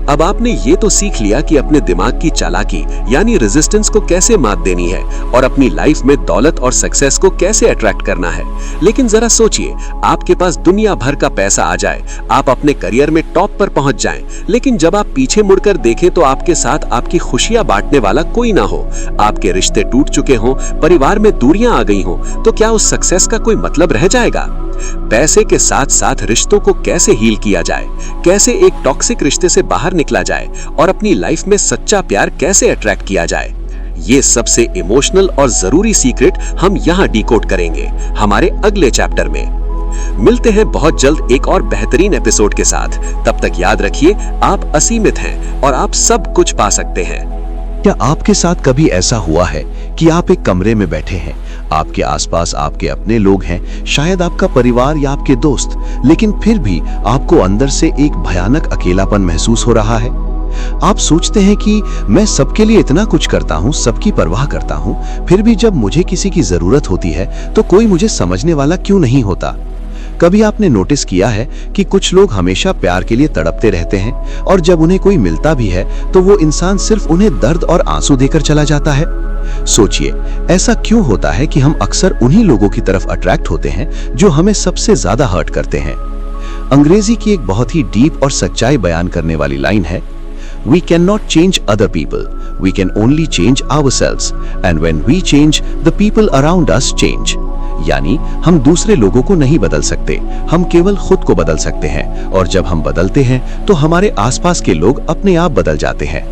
अब आपने ये तो सीख लिया कि अपने दिमाग की चालाकी यानी रेजिस्टेंस को कैसे मात देनी है और अपनी लाइफ में दौलत और सक्सेस को कैसे अट्रैक्ट करना है। लेकिन जरा सोचिए, आपके पास दुनिया भर का पैसा आ जाए, आप अपने करियर में टॉप पर पहुंच जाएं, लेकिन जब आप पीछे मुड़कर देखें तो आपके साथ आपकी खुशियां बांटने वाला कोई ना हो, आपके रिश्ते टूट चुके हों, परिवार में दूरियां आ गई हों, तो क्या उस सक्सेस का कोई मतलब रह जाएगा? पैसे के साथ साथ रिश्तों को कैसे हील किया जाए, कैसे एक टॉक्सिक रिश्ते से बाहर निकला जाए और अपनी लाइफ में सच्चा प्यार कैसे अट्रैक्ट किया जाए, ये सबसे इमोशनल और जरूरी सीक्रेट हम यहाँ डिकोड करेंगे हमारे अगले चैप्टर में। मिलते हैं बहुत जल्द एक और बेहतरीन एपिसोड के साथ। तब तक याद रखिए, आप असीमित हैं और आप सब कुछ पा सकते हैं। क्या आपके साथ कभी ऐसा हुआ है कि आप एक कमरे में बैठे हैं, आपके आसपास आपके अपने लोग हैं, शायद आपका परिवार या आपके दोस्त, लेकिन फिर भी आपको अंदर से एक भयानक अकेलापन महसूस हो रहा है? आप सोचते हैं कि मैं सबके लिए इतना कुछ करता हूं, सबकी परवाह करता हूं, फिर भी जब मुझे किसी की जरूरत होती है तो कोई मुझे समझने वाला क्यों नहीं होता? कभी आपने नोटिस किया है कि कुछ लोग हमेशा प्यार के लिए तड़पते रहते हैं और जब उन्हें कोई मिलता भी है तो वो इंसान सिर्फ उन्हें दर्द और आंसू देकर चला जाता है? सोचिए, ऐसा क्यों होता है कि हम अक्सर उन्हीं लोगों की तरफ अट्रैक्ट होते हैं जो हमें सबसे ज्यादा हर्ट करते हैं? अंग्रेजी की एक बहुत ही डीप और सच्चाई बयान करने वाली लाइन है, We cannot change other people. We can only change ourselves. And when we change, the people around us change. यानी हम दूसरे लोगों को नहीं बदल सकते, हम केवल खुद को बदल सकते हैं, और जब हम बदलते हैं तो हमारे आसपास के लोग अपने आप बदल जाते हैं।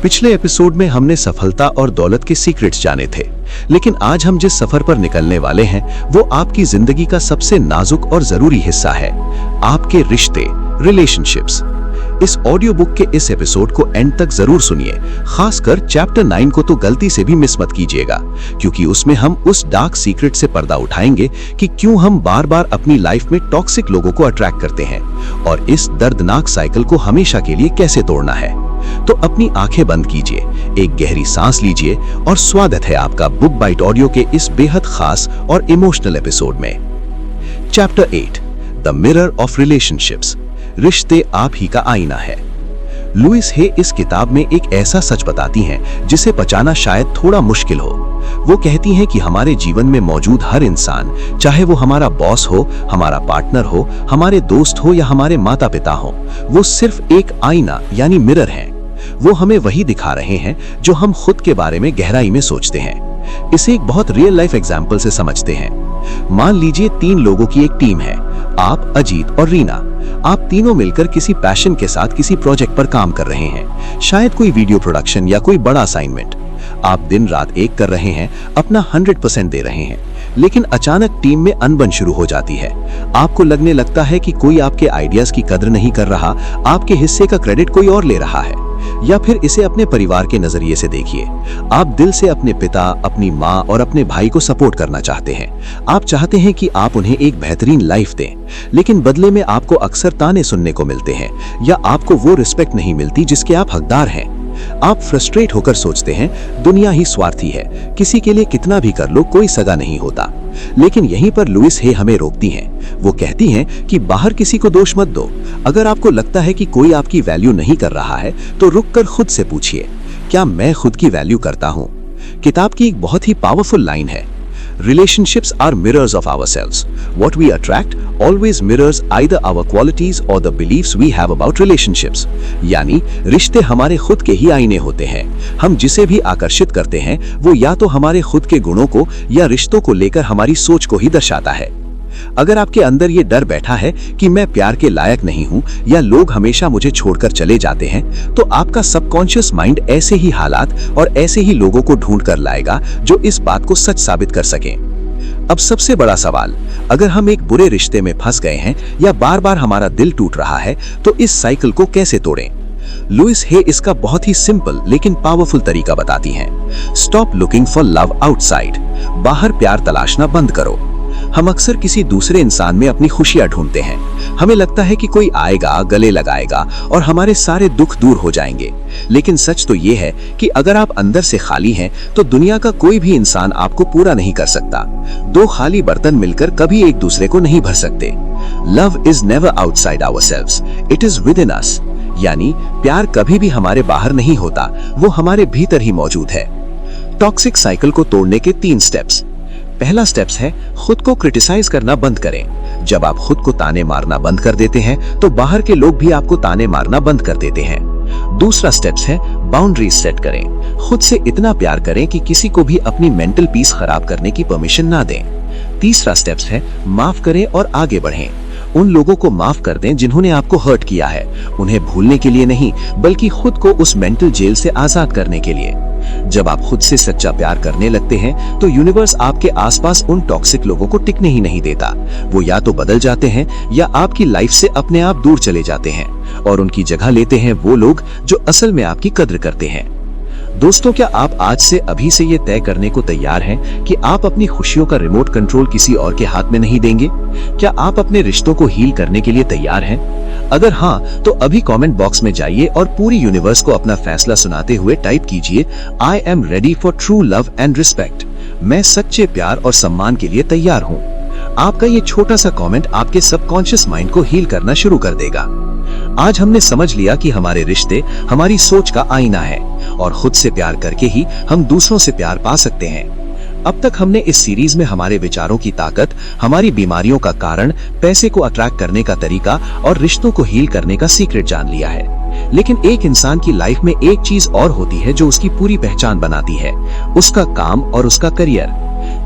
पिछले एपिसोड में हमने सफलता और दौलत के सीक्रेट्स जाने थे, लेकिन आज हम जिस सफर पर निकलने वाले हैं वो आपकी जिंदगी का सबसे नाजुक और जरूरी हिस्सा है, आपके रिश्ते, रिलेशनशिप्स। इस ऑडियो बुक के इस एपिसोड को एंड तक जरूर सुनिए, खासकर चैप्टर 9 को तो गलती से भी मिस मत कीजिएगा, क्योंकि उसमें हम उस डार्क सीक्रेट से पर्दा उठाएंगे कि क्यों हम बार बार अपनी लाइफ में टॉक्सिक लोगों को अट्रैक्ट करते हैं और इस दर्दनाक साइकिल को हमेशा के लिए कैसे तोड़ना है। तो अपनी आंखें बंद कीजिए, एक गहरी सांस लीजिए और स्वागत है आपका बुक बाइट ऑडियो के इस बेहद खास और इमोशनल एपिसोड में। Chapter 8, the mirror of relationships. रिश्ते आप ही का आईना है। लुइस हे इस किताब में एक ऐसा सच बताती हैं जिसे पचाना शायद थोड़ा मुश्किल हो। वो कहती हैं कि हमारे जीवन में मौजूद हर इंसान, चाहे वो हमारा बॉस हो, हमारा पार्टनर हो, हमारे दोस्त हो या हमारे माता पिता हो, वो सिर्फ एक आईना यानी मिरर है। वो हमें वही दिखा रहे हैं जो हम खुद के बारे में गहराई में सोचते हैं। इसे एक बहुत रियल लाइफ एग्जाम्पल से समझते हैं। मान लीजिए 3 लोगों की एक टीम है, आप, अजीत और रीना। आप तीनों मिलकर किसी पैशन के साथ किसी प्रोजेक्ट पर काम कर रहे हैं, शायद कोई वीडियो प्रोडक्शन या कोई बड़ा असाइनमेंट। आप दिन रात एक कर रहे हैं, अपना 100% दे रहे हैं, लेकिन अचानक टीम में अनबन शुरू हो जाती है। आपको लगने लगता है कि कोई आपके आइडियाज की कदर नहीं कर रहा, आपके हिस्से का क्रेडिट कोई और ले रहा है। या फिर इसे अपने परिवार के नजरिए से देखिए। आप दिल से अपने पिता, अपनी माँ और अपने भाई को सपोर्ट करना चाहते हैं। आप चाहते हैं कि आप उन्हें एक बेहतरीन लाइफ दें, लेकिन बदले में आपको अक्सर ताने सुनने को मिलते हैं या आपको वो रिस्पेक्ट नहीं मिलती जिसके आप हकदार हैं। आप फ्रस्ट्रेट होकर सोचते हैं, दुनिया ही स्वार्थी है, किसी के लिए कितना भी कर लो कोई सगा नहीं होता। लेकिन यहीं पर लुइस हे हमें रोकती हैं। वो कहती हैं कि बाहर किसी को दोष मत दो। अगर आपको लगता है कि कोई आपकी वैल्यू नहीं कर रहा है तो रुककर खुद से पूछिए, क्या मैं खुद की वैल्यू करता हूँ? किताब की एक बहुत ही पावरफुल लाइन है, Relationships are mirrors of ourselves. What we attract always mirrors either our qualities or the beliefs we have about relationships. यानी रिश्ते हमारे खुद के ही आईने होते हैं। हम जिसे भी आकर्षित करते हैं वो या तो हमारे खुद के गुणों को या रिश्तों को लेकर हमारी सोच को ही दर्शाता है। अगर आपके अंदर ये डर बैठा है कि मैं प्यार के लायक नहीं हूं या लोग हमेशा मुझे छोड़कर चले जाते हैं, तो आपका सबकॉन्शियस माइंड ऐसे ही हालात और ऐसे ही लोगों को ढूंढ कर लाएगा जो इस बात को सच साबित कर सकें। अब सबसे बड़ा सवाल, अगर हम एक बुरे रिश्ते में फंस गए हैं या बार बार हमारा दिल टूट रहा है तो इस साइकिल को कैसे तोड़ें? लुइस हे इसका बहुत ही सिंपल लेकिन पावरफुल तरीका बताती हैं। Stop looking for love outside. बाहर प्यार तलाशना बंद करो। हम अक्सर किसी दूसरे इंसान में अपनी खुशियां ढूंढते हैं। हमें लगता है कि कोई आएगा, गले लगाएगा और हमारे सारे दुख दूर हो जाएंगे। लेकिन सच तो ये है कि अगर आप अंदर से खाली हैं, तो दुनिया का कोई भी इंसान आपको पूरा नहीं कर सकता। दो खाली बर्तन मिलकर कभी एक दूसरे को नहीं भर सकते। Love is never outside ourselves, it is within us. यानी प्यार कभी भी हमारे बाहर नहीं होता, वो हमारे भीतर ही मौजूद है। टॉक्सिक साइकिल को तोड़ने के 3 स्टेप्स। पहला स्टेप्स है खुद को क्रिटिसाइज करना बंद करें। जब आप खुद को ताने मारना बंद कर देते हैं, तो बाहर के लोग भी आपको ताने मारना बंद कर देते हैं। दूसरा स्टेप्स है बाउंड्रीज सेट करें। खुद से इतना प्यार करें कि किसी को भी अपनी मेंटल पीस खराब करने की परमिशन ना दें। तीसरा स्टेप्स है माफ करें और आगे बढ़ें। उन लोगों को माफ कर दें जिन्होंने आपको हर्ट किया है, उन्हें भूलने के लिए नहीं, बल्कि खुद को उस मेंटल जेल से आजाद करने के लिए। जब आप खुद से सच्चा प्यार करने लगते हैं, तो यूनिवर्स आपके आसपास उन टॉक्सिक लोगों को टिकने ही नहीं देता। वो या तो बदल जाते हैं या आपकी लाइफ से अपने आप दूर चले जाते हैं, और उनकी जगह लेते हैं वो लोग जो असल में आपकी कद्र करते हैं। दोस्तों, क्या आप आज से अभी से ये तय करने को तैयार हैं कि आप अपनी खुशियों का रिमोट कंट्रोल किसी और के हाथ में नहीं देंगे? क्या आप अपने रिश्तों को हील करने के लिए तैयार हैं? अगर हाँ, तो अभी कमेंट बॉक्स में जाइए और पूरी यूनिवर्स को अपना फैसला सुनाते हुए टाइप कीजिए, I am ready for true love and respect. मैं सच्चे प्यार और सम्मान के लिए तैयार हूँ। आपका ये छोटा सा कमेंट आपके सबकॉन्शियस माइंड को हील करना शुरू कर देगा। आज हमने समझ लिया कि हमारे रिश्ते हमारी सोच का आईना है, और खुद से प्यार करके ही हम दूसरों से प्यार पा सकते हैं। अब तक हमने इस सीरीज में हमारे विचारों की ताकत, हमारी बीमारियों का कारण, पैसे को अट्रैक्ट करने का तरीका और रिश्तों को हील करने का सीक्रेट जान लिया है। लेकिन एक इंसान की लाइफ में एक चीज और होती है जो उसकी पूरी पहचान बनाती है, उसका काम और उसका करियर।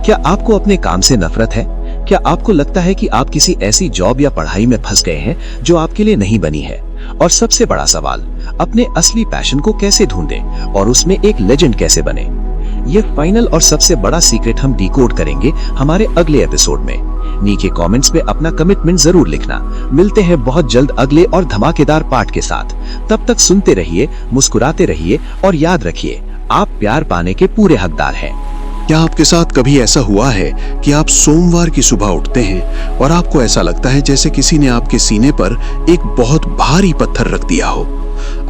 क्या आपको अपने काम से नफरत है? क्या आपको लगता है कि आप किसी ऐसी जॉब या पढ़ाई में फंस गए हैं जो आपके लिए नहीं बनी है? और सबसे बड़ा सवाल, अपने असली पैशन को कैसे ढूंढें और उसमें एक लेजेंड कैसे बने? ये फाइनल और सबसे बड़ा सीक्रेट हम डिकोड करेंगे हमारे अगले एपिसोड में। नीचे कमेंट्स में अपना कमिटमेंट जरूर लिखना। मिलते हैं बहुत जल्द अगले और धमाकेदार पार्ट के साथ। तब तक सुनते रहिए, मुस्कुराते रहिए और याद रखिए, आप प्यार पाने के पूरे हकदार हैं। क्या आपके साथ कभी ऐसा हुआ है कि आप सोमवार की सुबह उठते हैं और आपको ऐसा लगता है जैसे किसी ने आपके सीने पर एक बहुत भारी पत्थर रख दिया हो?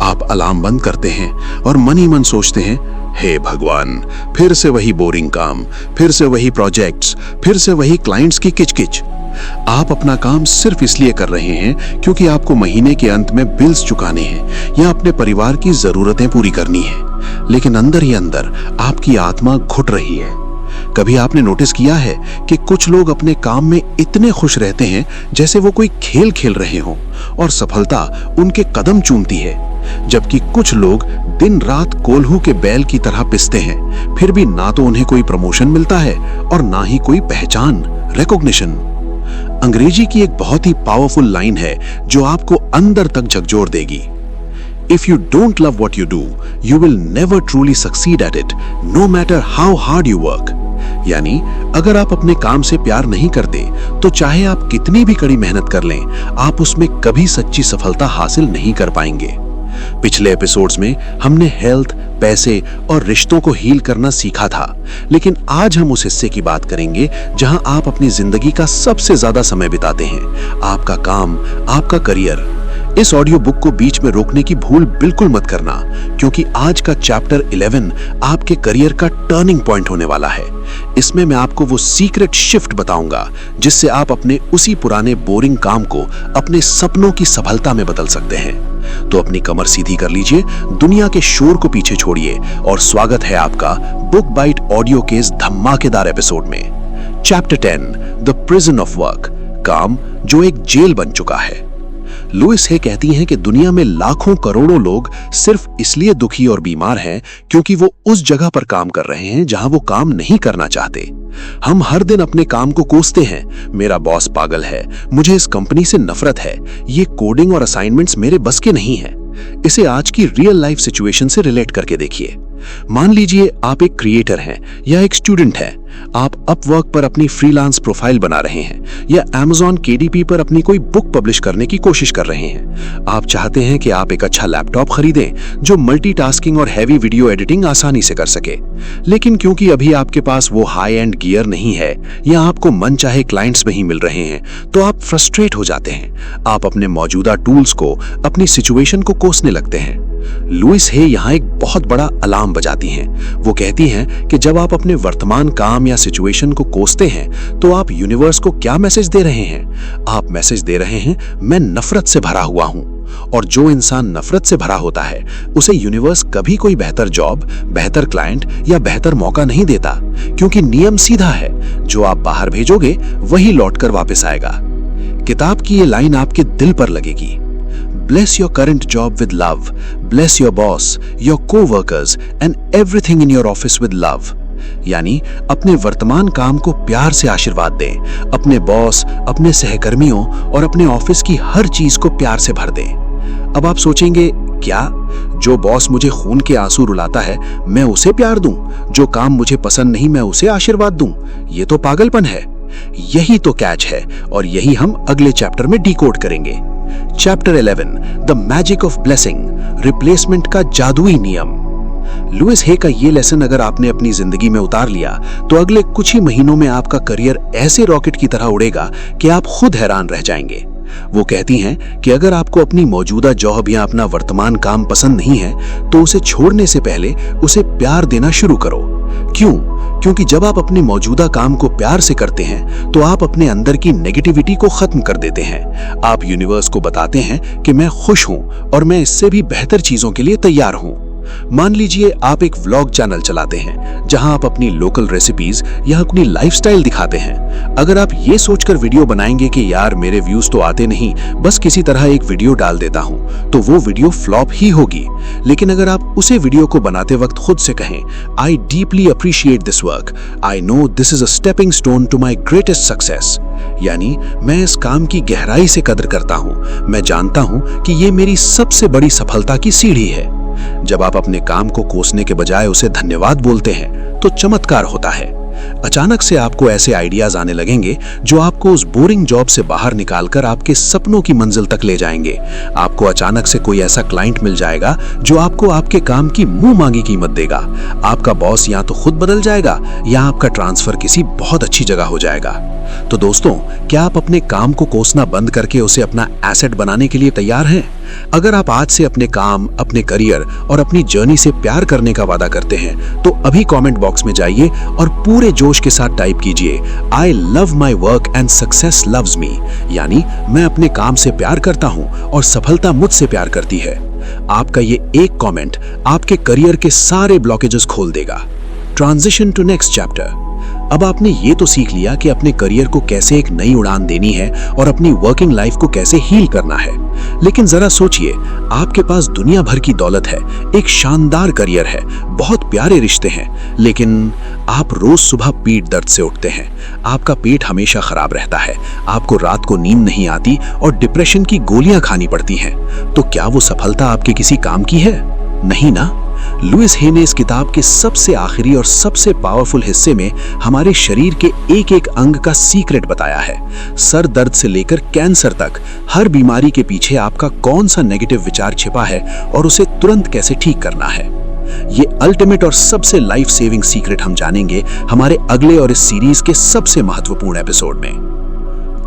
आप अलार्म बंद करते हैं और मन ही मन सोचते हैं, हे भगवान, फिर से वही बोरिंग काम, फिर से वही प्रोजेक्ट्स, फिर से वही क्लाइंट्स की किचकिच। आप अपना काम सिर्फ इसलिए कर रहे हैं क्योंकि आपको महीने के अंत में बिल्स चुकाने हैं या अपने परिवार की जरूरतें पूरी करनी है। लेकिन अंदर ही अंदर आपकी आत्मा घुट रही है। कभी आपने नोटिस किया है कि कुछ लोग अपने काम में इतने खुश रहते हैं जैसे वो कोई खेल खेल रहे हों और सफलता उनके कदम चूमती है, जबकि कुछ लोग दिन रात कोल्हू के बैल की तरह पिसते हैं, फिर भी ना तो उन्हें कोई प्रमोशन मिलता है और ना ही कोई पहचान, रिकॉग्निशन। अंग्रेजी की एक बहुत ही पावरफुल लाइन है जो आपको अंदर तक झकझोर देगी। If you don't love what you do, you will never truly succeed at it, no matter how hard you work. यानी अगर आप अपने काम से प्यार नहीं करते, तो चाहे आप कितनी भी कड़ी मेहनत कर लें, आप उसमें कभी सच्ची सफलता हासिल नहीं कर पाएंगे। पिछले एपिसोड्स में हमने हेल्थ, पैसे और रिश्तों को हील करना सीखा था, लेकिन आज हम उस हिस्से की बात करेंगे जहां आप अपनी जिंदगी का सबसे ज्यादा समय बिताते हैं, आपका काम, आपका करियर। इस ऑडियो बुक को बीच में रोकने की भूल बिल्कुल मत करना, क्योंकि आज का चैप्टर 11 आपके करियर का टर्निंग पॉइंट होने वाला है। इसमें मैं आपको वो सीक्रेट शिफ्ट बताऊंगा जिससे आप अपने उसी पुराने बोरिंग काम को अपने सपनों की सफलता में बदल सकते हैं। तो अपनी कमर सीधी कर लीजिए, दुनिया के शोर को पीछे छोड़िए और स्वागत है आपका बुक बाइट ऑडियो के इस धमाकेदार एपिसोड में। Chapter 10, the prison of work, काम जो एक जेल बन चुका है। लुइस हे कहती हैं कि दुनिया में लाखों करोड़ों लोग सिर्फ इसलिए दुखी और बीमार हैं क्योंकि वो उस जगह पर काम कर रहे हैं जहां वो काम नहीं करना चाहते। हम हर दिन अपने काम को कोसते हैं, मेरा बॉस पागल है, मुझे इस कंपनी से नफरत है, ये कोडिंग और असाइनमेंट्स मेरे बस के नहीं है। इसे आज की रियल लाइफ सिचुएशन से रिलेट करके देखिए। मान लीजिए आप एक क्रिएटर हैं या एक स्टूडेंट हैं। आप अपवर्क पर अपनी फ्रीलांस प्रोफाइल बना रहे हैं या Amazon KDP पर अपनी कोई बुक पब्लिश करने की कोशिश कर रहे हैं। आप चाहते हैं कि आप एक अच्छा लैपटॉप खरीदें जो मल्टीटास्किंग और हैवी वीडियो एडिटिंग आसानी से कर सके, लेकिन क्योंकि अभी आपके पास वो हाई एंड गियर नहीं है या आपको मनचाहे क्लाइंट्स नहीं मिल रहे हैं, तो आप फ्रस्ट्रेट हो जाते हैं। आप अपने मौजूदा टूल्स को, अपनी सिचुएशन को कोसने लगते हैं। लुइस हे यहाँ एक बहुत बड़ा अलार्म बजाती हैं। वो कहती हैं कि जब आप अपने वर्तमान काम या सिचुएशन को कोसते हैं तो आप यूनिवर्स को क्या मैसेज दे रहे हैं? आप मैसेज दे रहे हैं, मैं नफरत से भरा हुआ हूं। और जो इंसान नफरत से भरा होता है उसे यूनिवर्स कभी कोई बेहतर जॉब, बेहतर क्लाइंट या बेहतर मौका नहीं देता, क्योंकि नियम सीधा है, जो आप बाहर भेजोगे वही लौटकर वापस आएगा। किताब की ये लाइन आपके दिल पर लगेगी। Bless your current job with love. Bless your boss, your co-workers and everything in your office with love. यानी अपने वर्तमान काम को प्यार से आशीर्वाद दें, अपने बॉस, अपने सहकर्मियों और अपने ऑफिस की हर चीज को प्यार से भर दें। अब आप सोचेंगे, क्या जो बॉस मुझे खून के आंसू रुलाता है मैं उसे प्यार दूं? जो काम मुझे पसंद नहीं मैं उसे आशीर्वाद दूं? ये तो पागलपन है। यही तो कैच है और यही हम अगले चैप्टर में डिकोड करेंगे। Chapter 11, the magic of blessing, replacement का जादुई नियम। लुइस हे का ये लेसन अगर आपने अपनी जिंदगी में उतार लिया तो अगले कुछ ही महीनों में आपका करियर ऐसे रॉकेट की तरह उड़ेगा कि आप खुद हैरान रह जाएंगे। वो कहती हैं कि अगर आपको अपनी मौजूदा जॉब या अपना वर्तमान काम पसंद नहीं है तो उसे छोड़ने से पहले उसे प्यार देना शुरू करो। क्यों? क्योंकि जब आप अपने मौजूदा काम को प्यार से करते हैं तो आप अपने अंदर की नेगेटिविटी को खत्म कर देते हैं। आप यूनिवर्स को बताते हैं कि मैं खुश हूं और मैं इससे भी बेहतर चीजों के लिए तैयार हूं। मान लीजिए आप एक व्लॉग चैनल चलाते हैं जहां आप अपनी लोकल रेसिपीज या अपनी लाइफस्टाइल दिखाते हैं। अगर आप ये सोचकर वीडियो बनाएंगे कि यार मेरे व्यूज तो आते नहीं, बस किसी तरह एक वीडियो डाल देता हूं, तो वो वीडियो फ्लॉप ही होगी। लेकिन अगर आप उसे वीडियो को बनाते वक्त खुद से कहें, I deeply appreciate this work, I know this is a stepping stone to my greatest success, यानी मैं इस काम की गहराई से कदर करता हूं, मैं जानता हूं कि ये मेरी सबसे बड़ी सफलता की सीढ़ी है। जब आप अपने काम को कोसने के बजाय उसे धन्यवाद बोलते हैं तो चमत्कार होता है। अचानक से आपको ऐसे आइडियाज आने लगेंगे जो आपको उस बोरिंग जॉब से बाहर निकालकर आपके सपनों की मंजिल तक ले जाएंगे। आपको अचानक से कोई ऐसा क्लाइंट मिल जाएगा जो आपको आपके काम की मुंह मांगी कीमत देगा। आपका बॉस या तो खुद बदल जाएगा या आपका ट्रांसफर किसी बहुत अच्छी जगह हो जाएगा। तो दोस्तों, क्या आप अपने काम को कोसना बंद करके उसे अपना एसेट बनाने के लिए तैयार हैं? अगर आप आज से अपने काम, अपने करियर और अपनी जर्नी से प्यार करने का वादा करते हैं तो अभी कमेंट बॉक्स में जाइए और पूरे जोश के साथ टाइप कीजिए, I love my work and success loves me, यानी मैं अपने काम से प्यार करता हूं और सफलता मुझसे प्यार करती है। आपका ये एक कमेंट आपके करियर के सारे ब्लॉकेजेस खोल देगा। Transition to next chapter. अब आपने ये तो सीख लिया कि अपने करियर को कैसे एक नई उड़ान देनी है और अपनी वर्किंग लाइफ को कैसे हील करना है। लेकिन जरा सोचिए, आपके पास दुनिया भर की दौलत है, एक शानदार करियर है, बहुत प्यारे रिश्ते हैं, लेकिन आप रोज सुबह पीठ दर्द से उठते हैं, आपका पेट हमेशा खराब रहता है, आपको रात को नींद नहीं आती और डिप्रेशन की गोलियां खानी पड़ती हैं। तो क्या वो सफलता आपके किसी काम की है? नहीं ना। लुइस हे ने इस किताब के सबसे आखिरी और सबसे पावरफुल हिस्से में हमारे शरीर के एक एक अंग का सीक्रेट बताया है। सर दर्द से लेकर कैंसर तक हर बीमारी के पीछे आपका कौन सा नेगेटिव विचार छिपा है और उसे तुरंत कैसे ठीक करना है। ये अल्टीमेट और सबसे लाइफ सेविंग सीक्रेट हम जानेंगे हमारे अगले और इस सीरीज के सबसे महत्वपूर्ण एपिसोड में।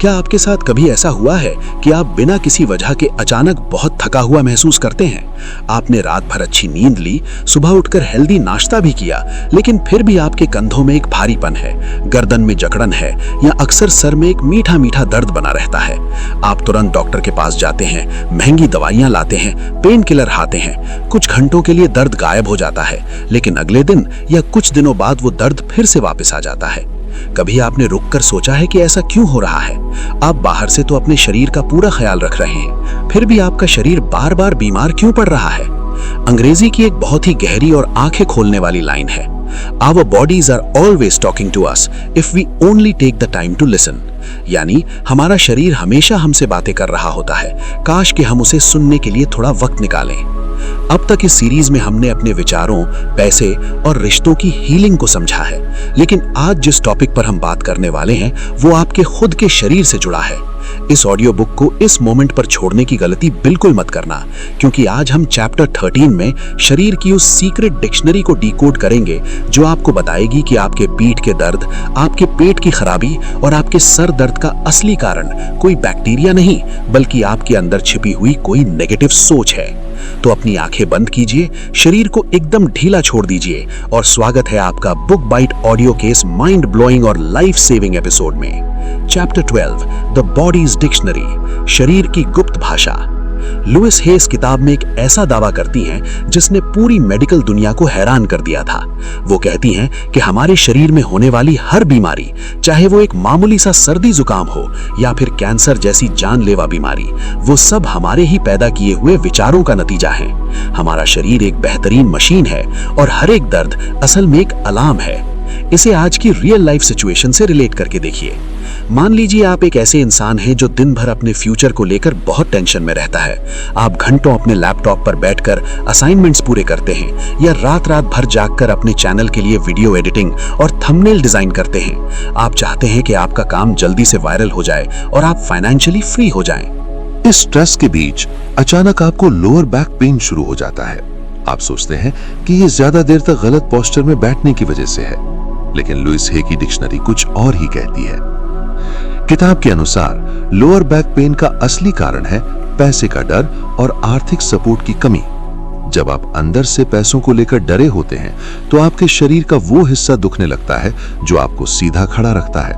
क्या आपके साथ कभी ऐसा हुआ है कि आप बिना किसी वजह के अचानक बहुत थका हुआ महसूस करते हैं? आपने रात भर अच्छी नींद ली, सुबह उठकर हेल्दी नाश्ता भी किया, लेकिन फिर भी आपके कंधों में एक भारीपन है, गर्दन में जकड़न है या अक्सर सर में एक मीठा मीठा दर्द बना रहता है। आप तुरंत डॉक्टर के पास जाते हैं, महंगी दवाइयां लाते हैं, पेन किलर खाते हैं। कुछ घंटों के लिए दर्द गायब हो जाता है, लेकिन अगले दिन या कुछ दिनों बाद वो दर्द फिर से वापस आ जाता है। कभी आपने रुककर सोचा है कि ऐसा क्यों हो रहा है? आप बाहर से तो अपने शरीर का पूरा ख्याल रख रहे हैं, फिर भी आपका शरीर बार बार बीमार क्यों पड़ रहा है? अंग्रेजी की एक बहुत ही गहरी और आंखें खोलने वाली लाइन है, Our bodies are always talking to us if we only take the time to listen। यानी हमारा शरीर हमेशा हमसे बातें कर रहा होता है, काश कि हम उसे सुनने के लिए थोड़ा वक्त निकालें। अब तक इस सीरीज में हमने अपने विचारों, पैसे और रिश्तों की हीलिंग को समझा है, लेकिन आज जिस टॉपिक पर हम बात करने वाले हैं वो आपके खुद के शरीर से जुड़ा है। इस ऑडियो बुक को इस मोमेंट पर छोड़ने की गलती बिल्कुल मत करना, क्योंकि आज हम चैप्टर 13 में शरीर की उस सीक्रेट डिक्शनरी को डिकोड करेंगे जो आपको बताएगी कि आपके पीठ के दर्द, आपके पेट की खराबी और आपके सर दर्द का असली कारण कोई बैक्टीरिया नहीं, बल्कि आपके अंदर छिपी हुई कोई नेगेटिव सोच है। तो अपनी आंखें बंद कीजिए, शरीर को एकदम ढीला छोड़ दीजिए और स्वागत है आपका बुक बाइट ऑडियो के इस माइंड ब्लोइंग और लाइफ सेविंग एपिसोड में। चैप्टर 12, द बॉडीज डिक्शनरी, शरीर की गुप्त भाषा। लुइस हेस किताब में एक ऐसा दावा करती हैं जिसने पूरी मेडिकल दुनिया को हैरान कर दिया था। वो कहती हैं कि हमारे शरीर में होने वाली हर बीमारी, चाहे वो एक मामूली सा सर्दी जुकाम हो या फिर कैंसर जैसी जानलेवा बीमारी, वो सब हमारे ही पैदा किए हुए विचारों का नतीजा है। हमारा शरीर एक बेहतरीन मशीन है और हर एक दर्द असल में एक अलार्म है। इसे आज की रियल लाइफ सिचुएशन से रिलेट करके देखिए। मान लीजिए आप एक ऐसे इंसान हैं जो दिन भर अपने फ्यूचर को लेकर बहुत टेंशन में रहता है। आप घंटों अपने लैपटॉप पर बैठकर असाइनमेंट्स पूरे करते हैं या रात रात भर जागकर अपने चैनल के लिए वीडियो एडिटिंग और थंबनेल डिजाइन करते हैं। आप चाहते हैं कि आपका काम जल्दी से वायरल हो जाए और आप फाइनेंशियली फ्री हो जाएं। इस स्ट्रेस के बीच अचानक आपको लोअर बैक पेन शुरू हो जाता है। आप सोचते हैं कि ये ज्यादा देर तक गलत पोस्चर में बैठने की वजह से है, लेकिन लुइस हे की डिक्शनरी कुछ और ही कहती है। किताब के अनुसार लोअर बैक पेन का असली कारण है पैसे का डर और आर्थिक सपोर्ट की कमी। जब आप अंदर से पैसों को लेकर डरे होते हैं तो आपके शरीर का वो हिस्सा दुखने लगता है जो आपको सीधा खड़ा रखता है।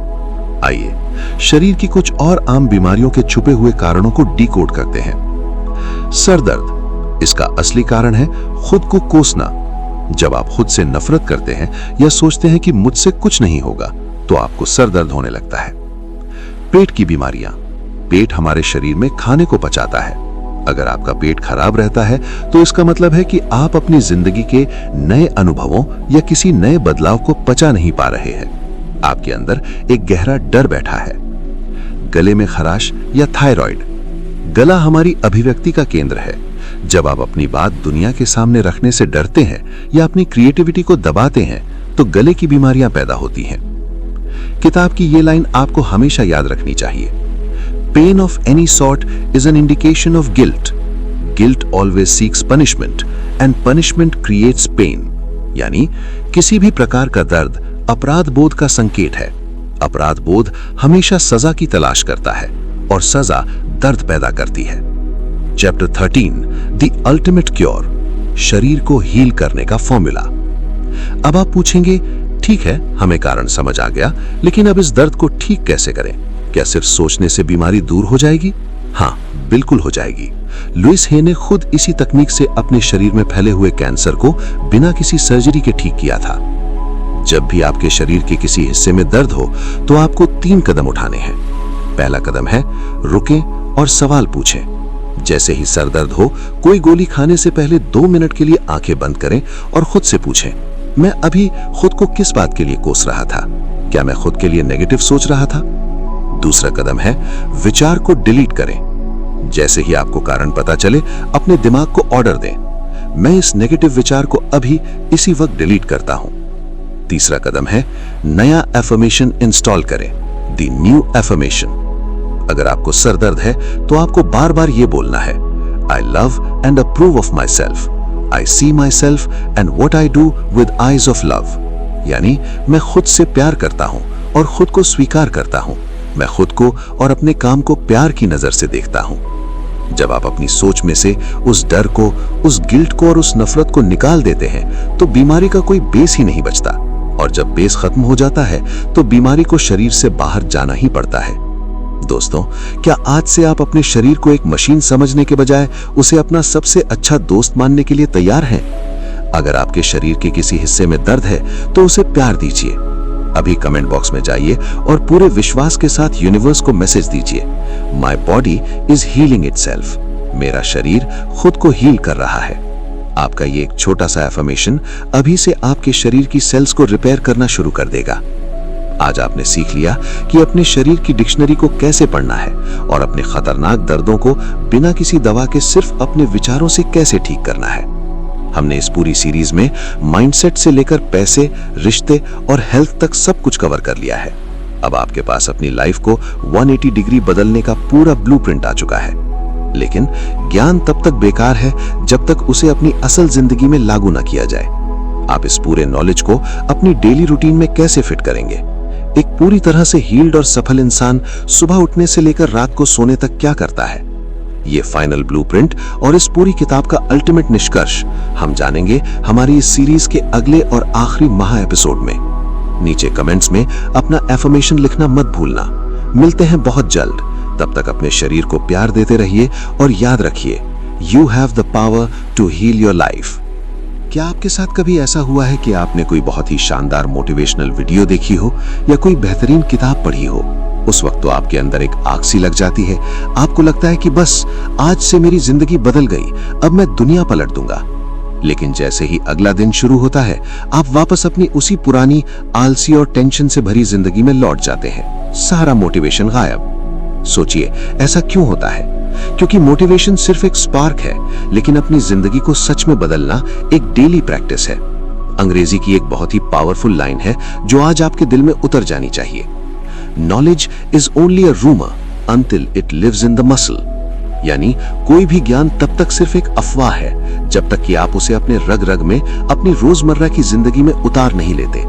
आइए शरीर की कुछ और आम बीमारियों के छुपे हुए कारणों को डिकोड करते हैं। सर दर्द, इसका असली कारण है खुद को कोसना। जब आप खुद से नफरत करते हैं या सोचते हैं कि मुझसे कुछ नहीं होगा तो आपको सर दर्द होने लगता है। पेट की बीमारियां, पेट हमारे शरीर में खाने को पचाता है। अगर आपका पेट खराब रहता है तो इसका मतलब है कि आप अपनी जिंदगी के नए अनुभवों या किसी नए बदलाव को पचा नहीं पा रहे हैं। आपके अंदर एक गहरा डर बैठा है। गले में खराश या थायराइड, गला हमारी अभिव्यक्ति का केंद्र है। जब आप अपनी बात दुनिया के सामने रखने से डरते हैं या अपनी क्रिएटिविटी को दबाते हैं तो गले की बीमारियां पैदा होती हैं। किताब की ये लाइन आपको हमेशा याद रखनी चाहिए। Pain of any sort is an indication of guilt. Guilt always seeks punishment and punishment creates pain. यानी किसी भी प्रकार का दर्द अपराध बोध का संकेत है। अपराध बोध हमेशा सजा की तलाश करता है और सजा दर्द पैदा करती है। चैप्टर 13, द अल्टीमेट क्योर, शरीर को हील करने का फॉर्मूला। अब आप पूछेंगे, ठीक है, हमें कारण समझ आ गया, लेकिन अब इस दर्द को ठीक कैसे करें? क्या सिर्फ सोचने से बीमारी दूर हो जाएगी? हाँ, बिल्कुल हो जाएगी। लुइस हे ने खुद इसी तकनीक से अपने शरीर में फैले हुए कैंसर को बिना किसी सर्जरी के ठीक किया था। जब भी आपके शरीर के किसी हिस्से में दर्द हो तो आपको 3 कदम उठाने हैं। पहला कदम है रुकें और सवाल पूछें। जैसे ही सर दर्द हो, कोई गोली खाने से पहले 2 मिनट के लिए आंखें बंद करें और खुद से पूछें, मैं अभी खुद को किस बात के लिए कोस रहा था? क्या मैं खुद के लिए नेगेटिव सोच रहा था? दूसरा कदम है विचार को डिलीट करें। जैसे ही आपको कारण पता चले, अपने दिमाग को ऑर्डर दें, मैं इस नेगेटिव विचार को अभी इसी वक्त डिलीट करता हूं। तीसरा कदम है नया एफर्मेशन इंस्टॉल करें, द न्यू एफर्मेशन। अगर आपको सर दर्द है तो आपको बार बार ये बोलना है, I love and approve of myself, I see myself and what I do with eyes of love. यानी मैं खुद से प्यार करता हूं और खुद को स्वीकार करता हूं। मैं खुद को और अपने काम को प्यार की नजर से देखता हूं। जब आप अपनी सोच में से उस डर को, उस गिल्ट को और उस नफरत को निकाल देते हैं तो बीमारी का कोई बेस ही नहीं बचता। और जब बेस खत्म हो जाता है तो बीमारी को शरीर से बाहर जाना ही पड़ता है। दोस्तों, क्या आज से आप अपने शरीर को एक मशीन समझने के बजाय उसे अपना सबसे अच्छा दोस्त मानने के लिए तैयार हैं? अगर आपके शरीर के किसी हिस्से में दर्द है तो उसे प्यार दीजिए। अभी कमेंट बॉक्स में जाइए और पूरे विश्वास के साथ यूनिवर्स को मैसेज दीजिए, my body is healing itself. मेरा शरीर खुद को हील कर रहा है। आपका ये एक छोटा सा एफर्मेशन अभी से आपके शरीर की सेल्स को रिपेयर करना शुरू कर देगा। आज आपने सीख लिया कि अपने शरीर की डिक्शनरी को कैसे पढ़ना है और अपने खतरनाक दर्दों को बिना किसी दवा के सिर्फ अपने विचारों से कैसे ठीक करना है। हमने इस पूरी सीरीज में माइंडसेट से लेकर पैसे, रिश्ते और हेल्थ तक सब कुछ कवर कर लिया है। अब आपके पास अपनी लाइफ को 180 डिग्री बदलने का पूरा ब्लूप्रिंट आ चुका है। लेकिन ज्ञान तब तक बेकार है जब तक उसे अपनी असल जिंदगी में लागू ना किया जाए। आप इस पूरे नॉलेज को अपनी डेली रूटीन में कैसे फिट करेंगे? एक पूरी तरह से हील्ड और सफल इंसान सुबह उठने से लेकर रात को सोने तक क्या करता है? ये फाइनल ब्लूप्रिंट और इस पूरी किताब का अल्टीमेट निष्कर्ष हम जानेंगे हमारी इस सीरीज के अगले और आखिरी महा एपिसोड में। नीचे कमेंट्स में अपना एफर्मेशन लिखना मत भूलना। मिलते हैं बहुत जल्द। तब तक अपने शरीर को प्यार देते रहिए और याद रखिए, you have the power to heal your life. क्या आपके साथ कभी ऐसा हुआ है कि आपने कोई बहुत ही शानदार मोटिवेशनल वीडियो देखी हो या कोई बेहतरीन किताब पढ़ी हो? उस वक्त तो आपके अंदर एक आग सी लग जाती है। आपको लगता है कि बस आज से मेरी जिंदगी बदल गई, अब मैं दुनिया पलट दूंगा। लेकिन जैसे ही अगला दिन शुरू होता है, आप वापस अपनी उसी पुरानी आलसी और टेंशन से भरी जिंदगी में लौट जाते हैं। सारा मोटिवेशन गायब। सोचिए, ऐसा क्यों होता है? क्योंकि मोटिवेशन सिर्फ एक स्पार्क है, लेकिन अपनी जिंदगी को सच में बदलना एक डेली प्रैक्टिस है। अंग्रेजी की एक बहुत ही पावरफुल लाइन है जो आज आपके दिल में उतर जानी चाहिए। Knowledge is only a rumour until it lives in the muscle. यानी कोई भी ज्ञान तब तक सिर्फ एक अफवाह है जब तक कि आप उसे अपने रग रग में, अपनी रोजमर्रा की जिंदगी में उतार नहीं लेते।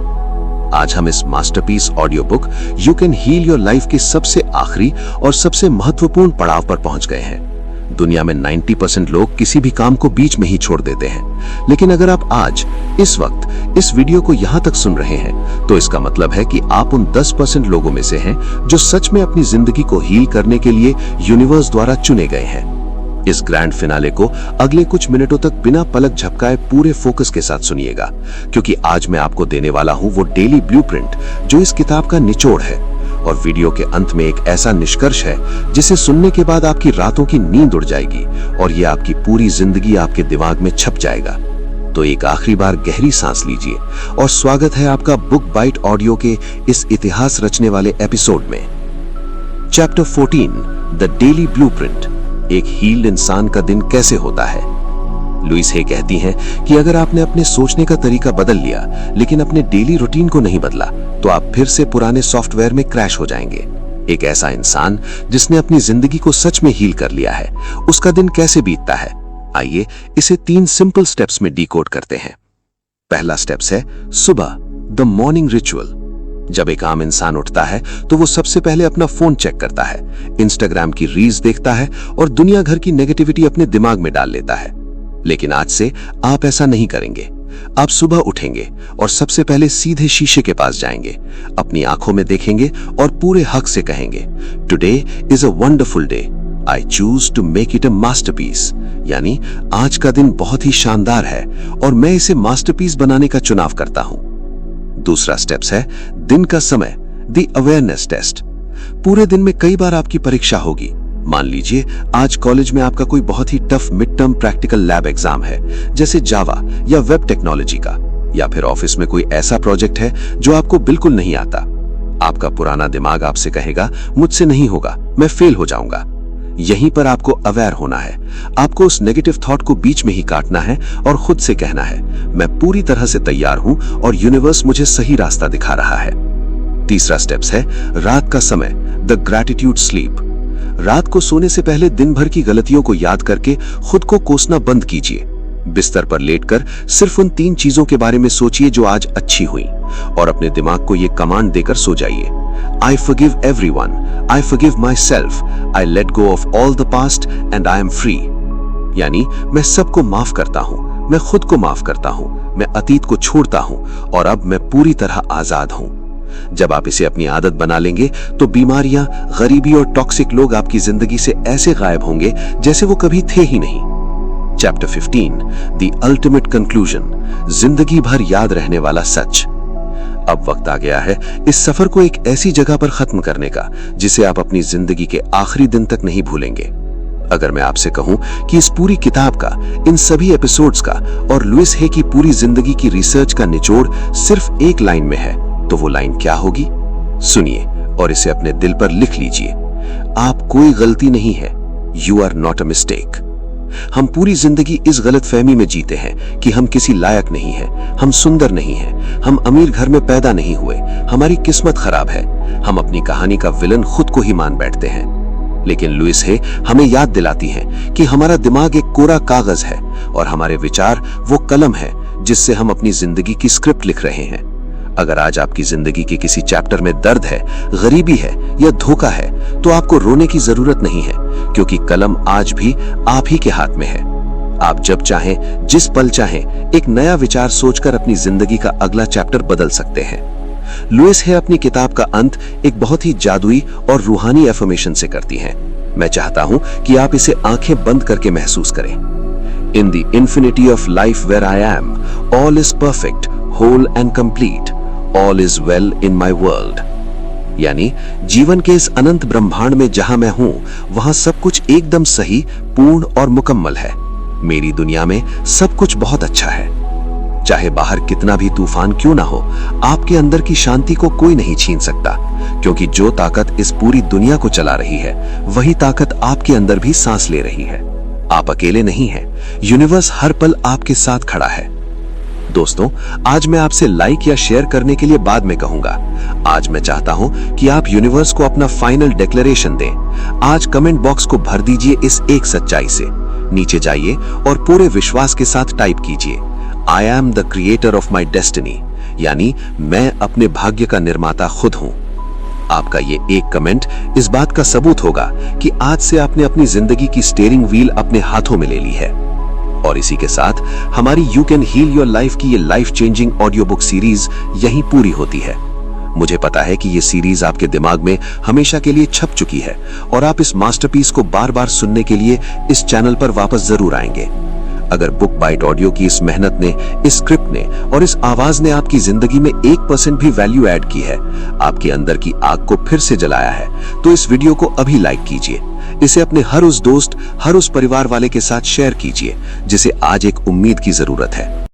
आज हम इस masterpiece audio book you can heal your life के सबसे आखिरी और सबसे महत्वपूर्ण पड़ाव पर पहुंच गए हैं। दुनिया में 90% लोग किसी भी काम को बीच में ही छोड़ देते हैं, लेकिन अगर आप आज इस वक्त इस वीडियो को यहां तक सुन रहे हैं तो इसका मतलब है कि आप उन 10% लोगों में से हैं जो सच में अपनी जिंदगी को हील करने के लिए यूनिवर्स द्वारा चुने गए हैं। इस ग्रैंड फिनाले को अगले कुछ मिनटों तक बिना पलक झपकाए पूरे फोकस के साथ सुनिएगा, क्योंकि आज मैं आपको देने वाला हूं वो डेली ब्लूप्रिंट जो इस किताब का निचोड़ है। और वीडियो के अंत में एक ऐसा निष्कर्ष है जिसे सुनने के बाद आपकी रातों की नींद उड़ जाएगी और ये आपकी पूरी जिंदगी आपके दिमाग में छप जाएगा। तो एक आखिरी बार गहरी सांस लीजिए और स्वागत है आपका बुक बाइट ऑडियो के इस इतिहास रचने वाले एपिसोड में। Chapter 14, the daily blueprint. एक हील्ड इंसान का दिन कैसे होता है? लुइस हे कहती हैं कि अगर आपने अपने सोचने का तरीका बदल लिया लेकिन अपने डेली रूटीन को नहीं बदला तो आप फिर से पुराने सॉफ्टवेयर में क्रैश हो जाएंगे। एक ऐसा इंसान जिसने अपनी जिंदगी को सच में हील कर लिया है, उसका दिन कैसे बीतता है? आइए इसे 3 सिंपल स्टेप्स में डिकोड करते हैं। पहला स्टेप्स है सुबह, द मॉर्निंग रिचुअल। जब एक आम इंसान उठता है तो वो सबसे पहले अपना फोन चेक करता है, इंस्टाग्राम की रील्स देखता है और दुनिया भर की नेगेटिविटी अपने दिमाग में डाल लेता है। लेकिन आज से आप ऐसा नहीं करेंगे। आप सुबह उठेंगे और सबसे पहले सीधे शीशे के पास जाएंगे, अपनी आंखों में देखेंगे और पूरे हक से कहेंगे, today is a wonderful day, I choose to make it a masterpiece. यानी आज का दिन बहुत ही शानदार है और मैं इसे मास्टरपीस बनाने का चुनाव करता हूं। दूसरा स्टेप्स है दिन का समय, द अवेयरनेस टेस्ट। पूरे दिन में कई बार आपकी परीक्षा होगी। मान लीजिए आज कॉलेज में आपका कोई बहुत ही tough mid term practical lab exam है, जैसे जावा या वेब टेक्नोलॉजी का, या फिर ऑफिस में कोई ऐसा प्रोजेक्ट है जो आपको बिल्कुल नहीं आता। आपका पुराना दिमाग आपसे कहेगा, मुझसे नहीं होगा, मैं फेल हो जाऊंगा। यहीं पर आपको अवेयर होना है। आपको उस नेगेटिव थॉट को बीच में ही काटना है और खुद से कहना है, मैं पूरी तरह से तैयार हूं और यूनिवर्स मुझे सही रास्ता दिखा रहा है। तीसरा स्टेप्स है रात का समय, द ग्रैटिट्यूड स्लीप। रात को सोने से पहले दिन भर की गलतियों को याद करके खुद को कोसना बंद कीजिए। बिस्तर पर लेटकर सिर्फ उन 3 चीजों के बारे में सोचिए जो आज अच्छी हुई और अपने दिमाग को यह कमांड देकर सो जाइए, I forgive everyone, I forgive myself, I let go of all the past and I am free। यानी मैं सबको माफ करता हूं, मैं खुद को माफ करता हूं, मैं अतीत को छोड़ता हूं और अब मैं पूरी तरह आजाद हूं। जब आप इसे अपनी आदत बना लेंगे तो बीमारियां, गरीबी और टॉक्सिक लोग आपकी जिंदगी से ऐसे गायब होंगे जैसे वो कभी थे ही नहीं। Chapter 15, the ultimate conclusion. जिंदगी भर याद रहने वाला सच। अब वक्त आ गया है इस सफर को एक ऐसी जगह पर खत्म करने का जिसे आप अपनी जिंदगी के आखिरी दिन तक नहीं भूलेंगे। अगर मैं आपसे कहूं कि इस पूरी किताब का, इन सभी एपिसोड्स का और लुइस हे की पूरी जिंदगी की रिसर्च का निचोड़ सिर्फ एक लाइन में है, तो वो लाइन क्या होगी? सुनिए और इसे अपने दिल पर लिख लीजिए। आप कोई गलती नहीं है, you are not a mistake. हम पूरी जिंदगी इस गलतफहमी में जीते हैं कि हम किसी लायक नहीं हैं, हम सुंदर नहीं हैं, हम अमीर घर में पैदा नहीं हुए, हमारी किस्मत खराब है। हम अपनी कहानी का विलन खुद को ही मान बैठते हैं। लेकिन लुइस हे हमें याद दिलाती हैं कि हमारा दिमाग एक कोरा कागज है और हमारे विचार वो कलम है जिससे हम अपनी जिंदगी की स्क्रिप्ट लिख रहे हैं। अगर आज आपकी जिंदगी के किसी चैप्टर में दर्द है, गरीबी है या धोखा है, तो आपको रोने की जरूरत नहीं है, क्योंकि कलम आज भी आप ही के हाथ में है। आप जब चाहें, जिस पल चाहें, एक नया विचार सोचकर अपनी जिंदगी का अगला चैप्टर बदल सकते हैं। लुइस हे अपनी किताब का अंत एक बहुत ही जादुई और रूहानी एफर्मेशन से करती हैं। मैं चाहता हूं कि आप इसे आंखें बंद करके महसूस करें। In the infinity of life where I am, all is perfect, whole and complete. All is well in my world. यानी जीवन के इस अनंत ब्रह्मांड में जहां मैं हूं, वहां सब कुछ एकदम सही, पूर्ण और मुकम्मल है। मेरी दुनिया में सब कुछ बहुत अच्छा है। चाहे बाहर कितना भी तूफान क्यों ना हो, आपके अंदर की शांति को कोई नहीं छीन सकता, क्योंकि जो ताकत इस पूरी दुनिया को चला रही है, वही ताकत आपके अंदर भी सांस ले रही है। आप अकेले नहीं हैं, यूनिवर्स हर पल आपके साथ खड़ा है। दोस्तों, आज मैं आपसे लाइक या शेयर करने के लिए बाद में कहूंगा। आज मैं चाहता हूं कि आप यूनिवर्स को अपना फाइनल डिक्लेरेशन दें। आज कमेंट बॉक्स को भर दीजिए इस एक सच्चाई से। नीचे जाइए और पूरे विश्वास के साथ टाइप कीजिए, I am the creator of my destiny, यानी मैं अपने भाग्य का निर्माता खुद हूं। आपका ये एक कमेंट इस बात का सबूत होगा कि आज से आपने अपनी जिंदगी की स्टीयरिंग व्हील अपने हाथों में ले ली है। और इसी के साथ हमारी you can heal your life की ये life changing audio book series यहीं पूरी होती है। मुझे पता है कि ये सीरीज आपके दिमाग में हमेशा के लिए छप चुकी है और आप इस मास्टरपीस को बार बार सुनने के लिए इस चैनल पर वापस जरूर आएंगे। अगर बुक बाइट ऑडियो की इस मेहनत ने, इस स्क्रिप्ट ने और इस आवाज ने आपकी जिंदगी में 1% भी वैल्यू ऐड की है, आपके अंदर की आग को फिर से जलाया है, तो इस वीडियो को अभी लाइक कीजिए। इसे अपने हर उस दोस्त, हर उस परिवार वाले के साथ शेयर कीजिए जिसे आज एक उम्मीद की जरूरत है।